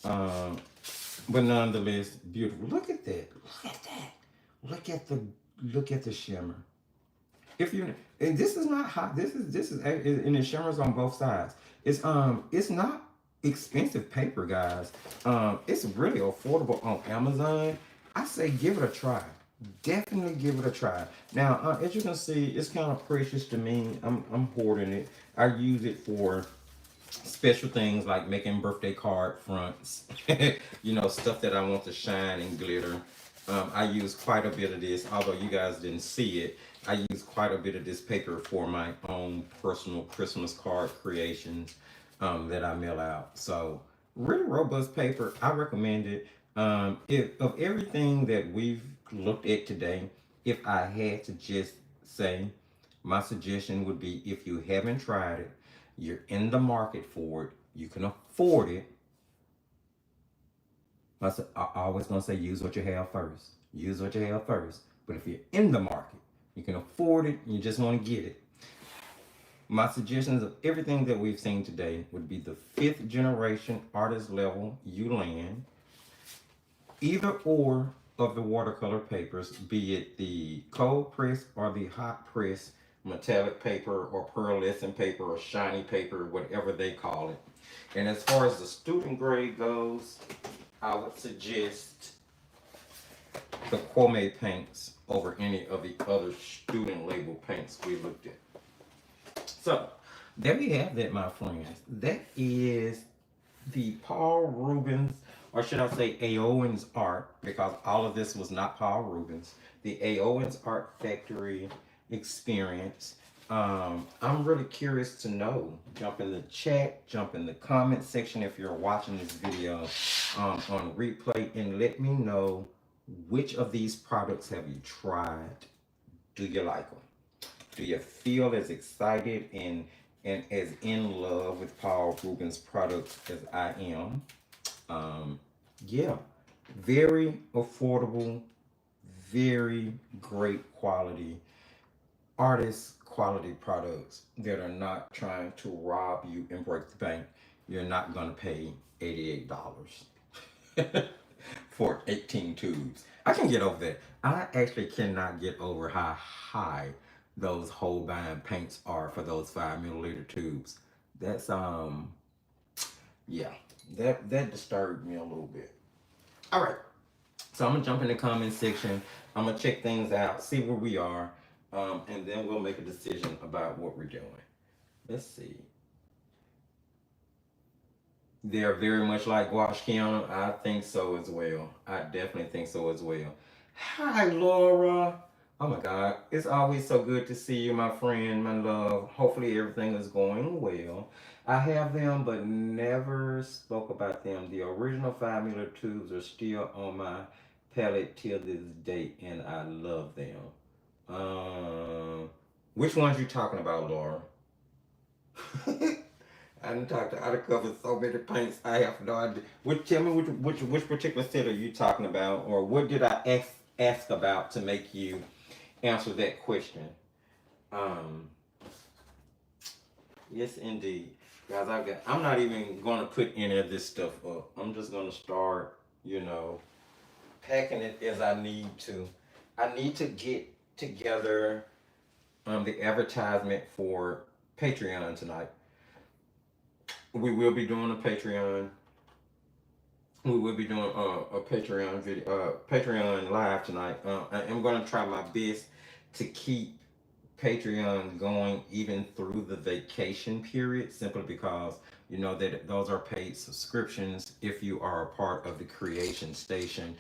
Um, but nonetheless, beautiful. Look at that. Look at that. Look at the shimmer. If you and this is not hot. This is and it shimmers on both sides. It's not expensive paper, guys. It's really affordable on Amazon. I say give it a try. Definitely give it a try. Now, as you can see, it's kind of precious to me. I'm hoarding it. I use it for special things like making birthday card fronts, stuff that I want to shine and glitter. I use quite a bit of this, although you guys didn't see it. I use quite a bit of this paper for my own personal Christmas card creations that I mail out. So, really robust paper. I recommend it. If of everything that we've looked at today, if I had to just say, my suggestion would be if you haven't tried it, you're in the market for it, you can afford it. I always gonna say use what you have first. Use what you have first. But if you're in the market, you can afford it, and you just want to get it. My suggestions of everything that we've seen today would be the fifth generation artist level Ulan, either or of the watercolor papers, be it the cold press or the hot press metallic paper or pearlescent paper or shiny paper, whatever they call it. And as far as the student grade goes, I would suggest the Kwame paints over any of the other student label paints we looked at. So, there we have that, my friends. That is the Paul Rubens, or should I say Aowen's Art, because all of this was not Paul Rubens, the Aowen's Art Factory experience. I'm really curious to know. Jump in the chat, jump in the comment section if you're watching this video on replay, and let me know which of these products have you tried. Do you like them? Do you feel as excited and as in love with Paul Ruben's products as I am? Yeah, very affordable, very great quality, artist quality products that are not trying to rob you and break the bank. You're not going to pay $88 for 18 tubes. I can get over that. I actually cannot get over how high those Holbein paints are for those 5 milliliter tubes. That's yeah, that disturbed me a little bit. All right, so I'm gonna jump in the comment section. I'm gonna check things out, see where we are, and then we'll make a decision about what we're doing. Let's see. They're very much like Gouache Kiana. I think so as well. I definitely think so as well. Hi, Laura. Oh my God. It's always so good to see you, my friend, my love. Hopefully everything is going well. I have them, but never spoke about them. The original 5 ml tubes are still on my palette till this date, and I love them. Which ones you talking about, Laura? I didn't talk to. I've covered so many paints. I have no idea. Tell me which particular set are you talking about, or what did I ask about to make you answer that question? Um, yes, indeed, guys. I'm not even gonna put any of this stuff up. I'm just gonna start, packing it as I need to. I need to get together the advertisement for Patreon tonight. We will be doing a Patreon. We will be doing a Patreon video, Patreon live tonight. I am going to try my best to keep Patreon going even through the vacation period, simply because that those are paid subscriptions if you are a part of the Creation Station.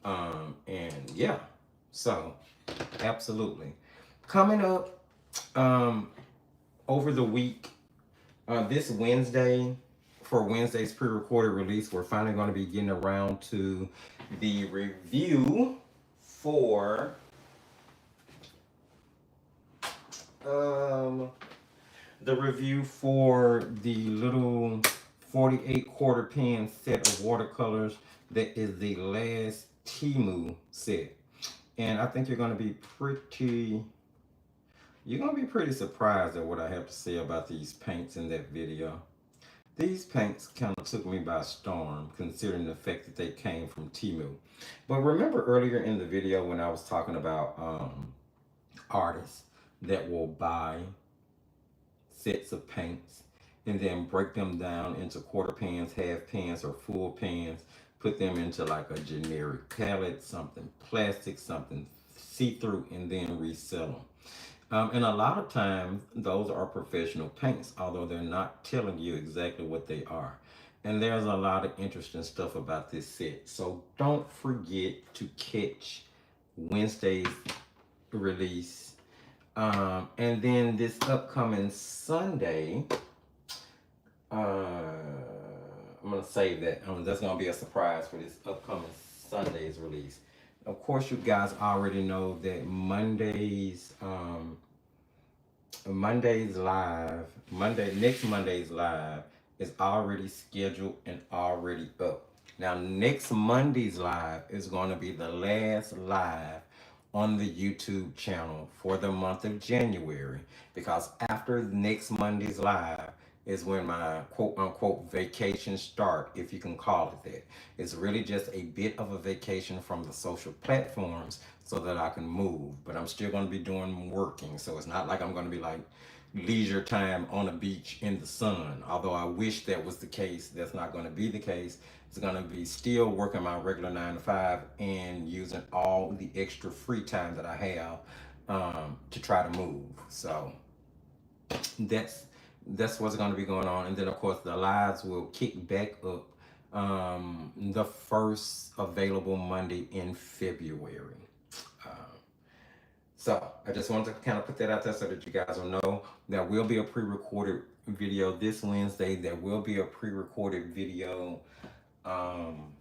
And yeah, so absolutely coming up over the week. This Wednesday, for Wednesday's pre-recorded release, we're finally going to be getting around to the review for the little 48 quarter pen set of watercolors that is the last Temu set. And I think you're going to be pretty surprised at what I have to say about these paints in that video. These paints kind of took me by storm, considering the fact that they came from Temu. But remember earlier in the video when I was talking about artists that will buy sets of paints and then break them down into quarter pans, half pans, or full pans, put them into like a generic palette, something plastic, something see-through, and then resell them. And a lot of times, those are professional paints, although they're not telling you exactly what they are. And there's a lot of interesting stuff about this set. So don't forget to catch Wednesday's release. And then this upcoming Sunday, I'm gonna save that. That's gonna be a surprise for this upcoming Sunday's release. Of course, you guys already know that next Monday's live is already scheduled and already up. Now, next Monday's live is going to be the last live on the YouTube channel for the month of January, because after next Monday's live is when my quote unquote vacation start, if you can call it that. It's really just a bit of a vacation from the social platforms so that I can move, but I'm still going to be doing working, so it's not like I'm going to be like leisure time on a beach in the sun. Although I wish that was the case, that's not going to be the case. It's going to be still working my regular 9 to 5 and using all the extra free time that I have to try to move. So that's that's what's going to be going on. And then of course the lives will kick back up the first available Monday in February. Um, so I just wanted to kind of put that out there so that you guys will know there will be a pre-recorded video this Wednesday. There will be a pre-recorded video um,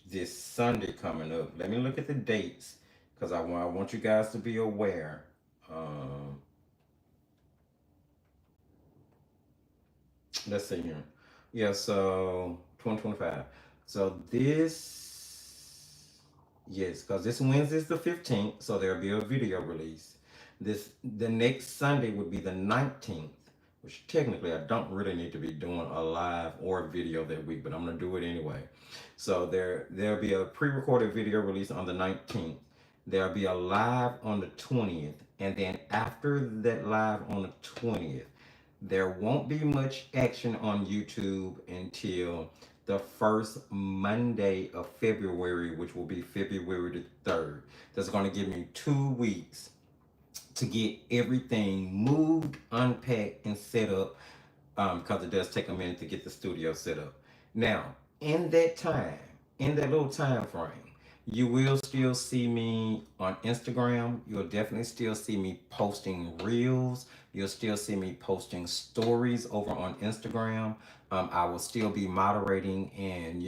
this Sunday coming up. Let me look at the dates because I want you guys to be aware. Um, let's see here. Yeah, so 2025. So yes, because this Wednesday is the 15th, so there'll be a video release. The next Sunday would be the 19th, which technically I don't really need to be doing a live or a video that week, but I'm gonna do it anyway. So there'll be a pre-recorded video release on the 19th. There'll be a live on the 20th, and then after that live on the 20th, there won't be much action on YouTube until the first Monday of February, which will be February the 3rd. That's going to give me 2 weeks to get everything moved, unpacked, and set up, because it does take a minute to get the studio set up. Now, in that time, in that little time frame, you will still see me on Instagram. You'll definitely still see me posting reels. You'll still see me posting stories over on Instagram. I will still be moderating and,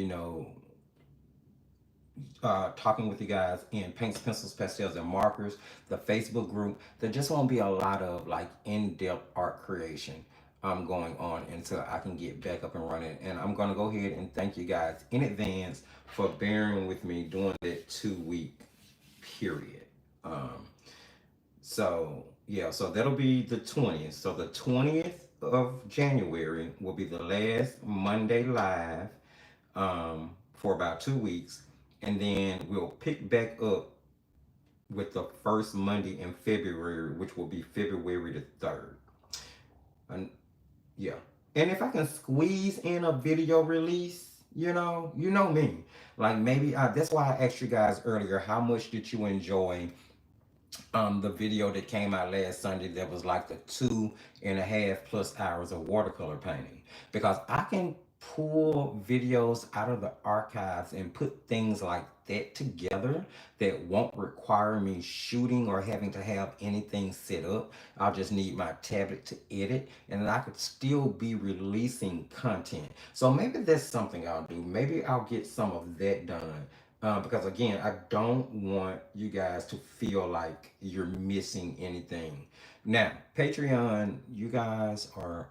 talking with you guys in paints, pencils, pastels, and markers, the Facebook group. There just won't be a lot of like in-depth art creation going on until I can get back up and running. And I'm gonna go ahead and thank you guys in advance for bearing with me during that 2 week period. Um, so yeah, so that'll be the 20th. So the 20th of January will be the last Monday live for about 2 weeks, and then we'll pick back up with the first Monday in February, which will be February the 3rd. And yeah, and if I can squeeze in a video release, you know me. Like maybe that's why I asked you guys earlier, how much did you enjoy the video that came out last Sunday that was like the 2.5+ hours of watercolor painting, because I can pull videos out of the archives and put things like that together that won't require me shooting or having to have anything set up. I'll just need my tablet to edit, and I could still be releasing content. So maybe that's something I'll do. Maybe I'll get some of that done, because again, I don't want you guys to feel like you're missing anything. Now, Patreon, you guys are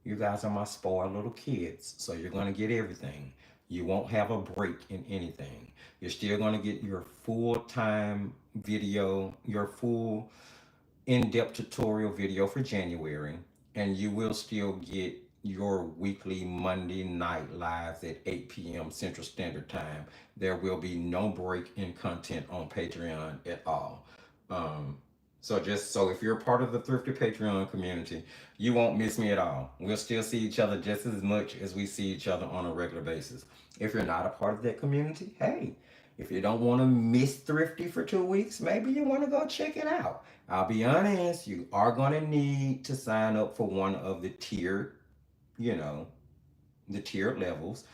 my spoiled little kids, so you're gonna get everything. You won't have a break in anything. You're still gonna get your full time video, your full in-depth tutorial video for January, and you will still get your weekly Monday night lives at 8 p.m. Central Standard Time. There will be no break in content on Patreon at all. Um, so if you're a part of the Thrifty Patreon community, you won't miss me at all. We'll still see each other just as much as we see each other on a regular basis. If you're not a part of that community, hey, If you don't want to miss Thrifty for 2 weeks, maybe you want to go check it out. I'll be honest, you are going to need to sign up for one of the you know, the tiered levels,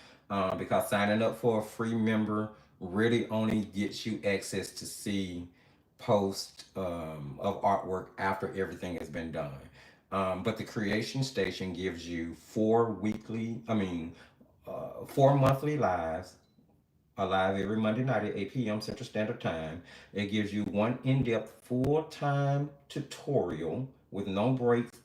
because signing up for a free member really only gets you access to see post of artwork after everything has been done. But the Creation Station gives you 4 monthly lives, live every Monday night at 8 p.m. Central Standard Time. It gives you one in depth, full time tutorial with no breaks,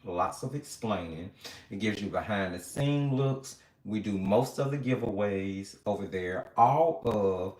lots of explaining. It gives you behind the scene looks. We do most of the giveaways over there. All of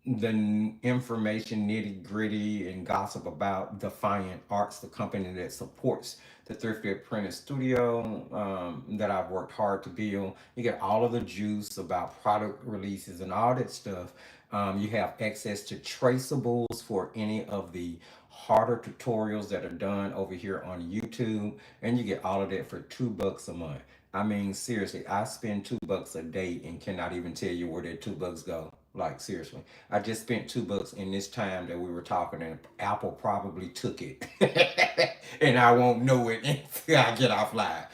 the information, nitty gritty, and gossip about Defiant Arts, the company that supports the Thrifty Apprentice Studio, that I've worked hard to build. You get all of the juice about product releases and all that stuff. You have access to traceables for any of the harder tutorials that are done over here on YouTube, and you get all of that for $2 a month. I mean, seriously, I spend $2 a day and cannot even tell you where that $2 go. Like, seriously. I just spent $2 in this time that we were talking, and Apple probably took it. And I won't know it until I get off live.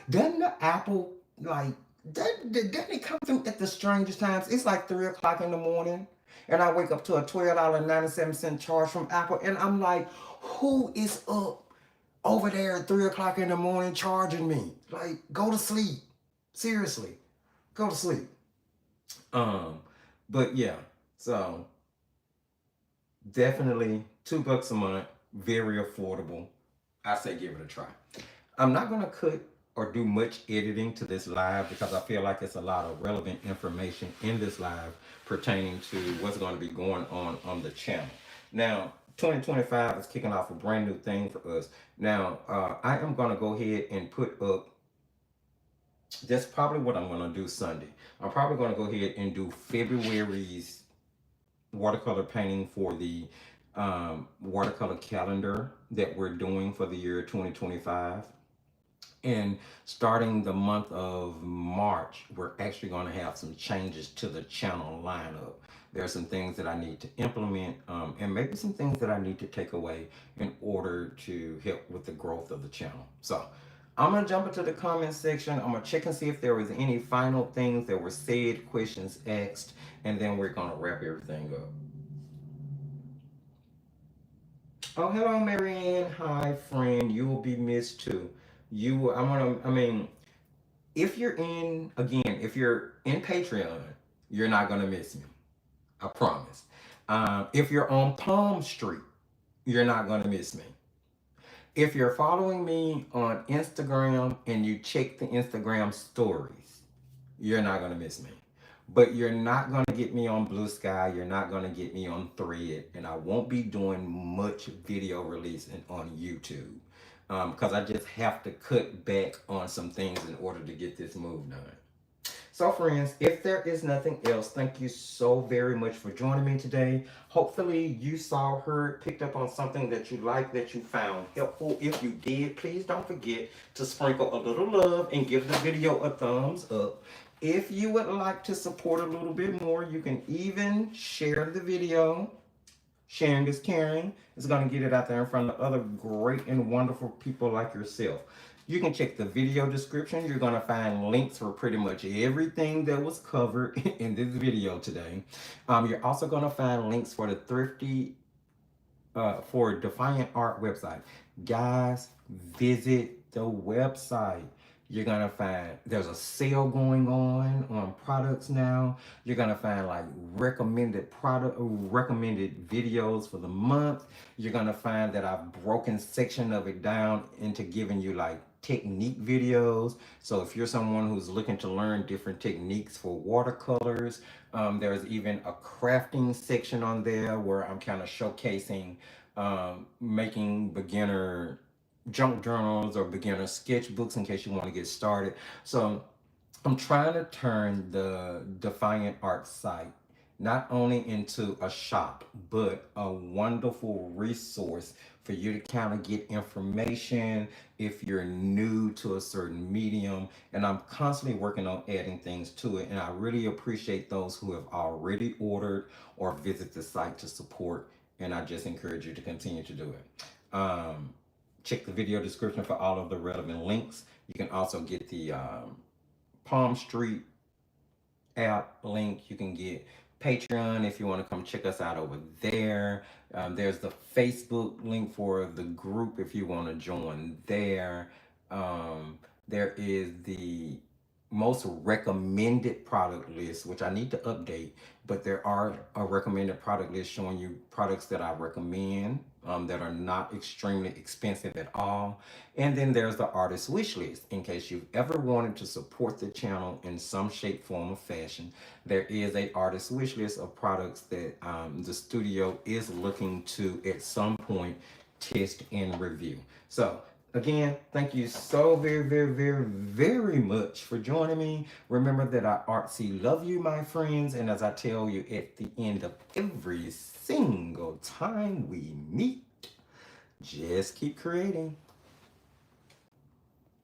Doesn't the Apple, like, doesn't it come through at the strangest times? It's like 3 o'clock in the morning, and I wake up to a $12.97 charge from Apple, and I'm like, who is up over there at 3 o'clock in the morning charging me? Like, go to sleep. Seriously, go to sleep. Um, but yeah, so definitely $2 a month, very affordable. I say give it a try. I'm not gonna cut or do much editing to this live because I feel like it's a lot of relevant information in this live pertaining to what's going to be going on the channel. Now, 2025 is kicking off a brand new thing for us. Now, I am going to go ahead and put up. That's probably what I'm going to do Sunday. I'm probably going to go ahead and do February's watercolor painting for the watercolor calendar that we're doing for the year 2025. And starting the month of March, we're actually going to have some changes to the channel lineup. There are some things that I need to implement, and maybe some things that I need to take away in order to help with the growth of the channel. So I'm going to jump into the comment section. I'm going to check and see if there was any final things that were said, questions asked, and then we're going to wrap everything up. Oh, hello, Marianne. Hi, friend. You will be missed too. If you're if you're in Patreon, you're not gonna miss me. I promise. If you're on Palm Street, you're not gonna miss me. If you're following me on Instagram and you check the Instagram stories, you're not gonna miss me. But you're not gonna get me on Blue Sky. You're not gonna get me on Thread, and I won't be doing much video releasing on YouTube, because I just have to cut back on some things in order to get this move done. So, friends, if there is nothing else, thank you so very much for joining me today. Hopefully, you saw, heard, picked up on something that you liked, that you found helpful. If you did, please don't forget to sprinkle a little love and give the video a thumbs up. If you would like to support a little bit more, you can even share the video. Sharing is caring. It's going to get it out there in front of other great and wonderful people like yourself. You can check the video description. You're going to find links for pretty much everything that was covered in this video today. You're also going to find links for the for Defiant Art website. Guys, visit the website. You're gonna find there's a sale going on products now. You're gonna find like recommended videos for the month. You're gonna find that I've broken section of it down into giving you like technique videos. So if you're someone who's looking to learn different techniques for watercolors, there's even a crafting section on there where I'm kind of showcasing making beginner junk journals or beginner sketchbooks in case you want to get started. So I'm trying to turn the Defiant Art site not only into a shop, but a wonderful resource for you to kind of get information if you're new to a certain medium. And I'm constantly working on adding things to it. And I really appreciate those who have already ordered or visit the site to support. And I just encourage you to continue to do it. Check the video description for all of the relevant links. You can also get the Palm Street app link. You can get Patreon if you want to come check us out over there. There's the Facebook link for the group if you want to join there. There is the most recommended product list, which I need to update, but there are a recommended product list showing you products that I recommend that are not extremely expensive at all. And then there's the artist wish list. In case you've ever wanted to support the channel in some shape, form, or fashion, there is a artist wish list of products that the studio is looking to at some point test and review. So again, thank you so very much for joining me. Remember that I artsy love you, my friends, and as I tell you at the end of every single time we meet, just keep creating.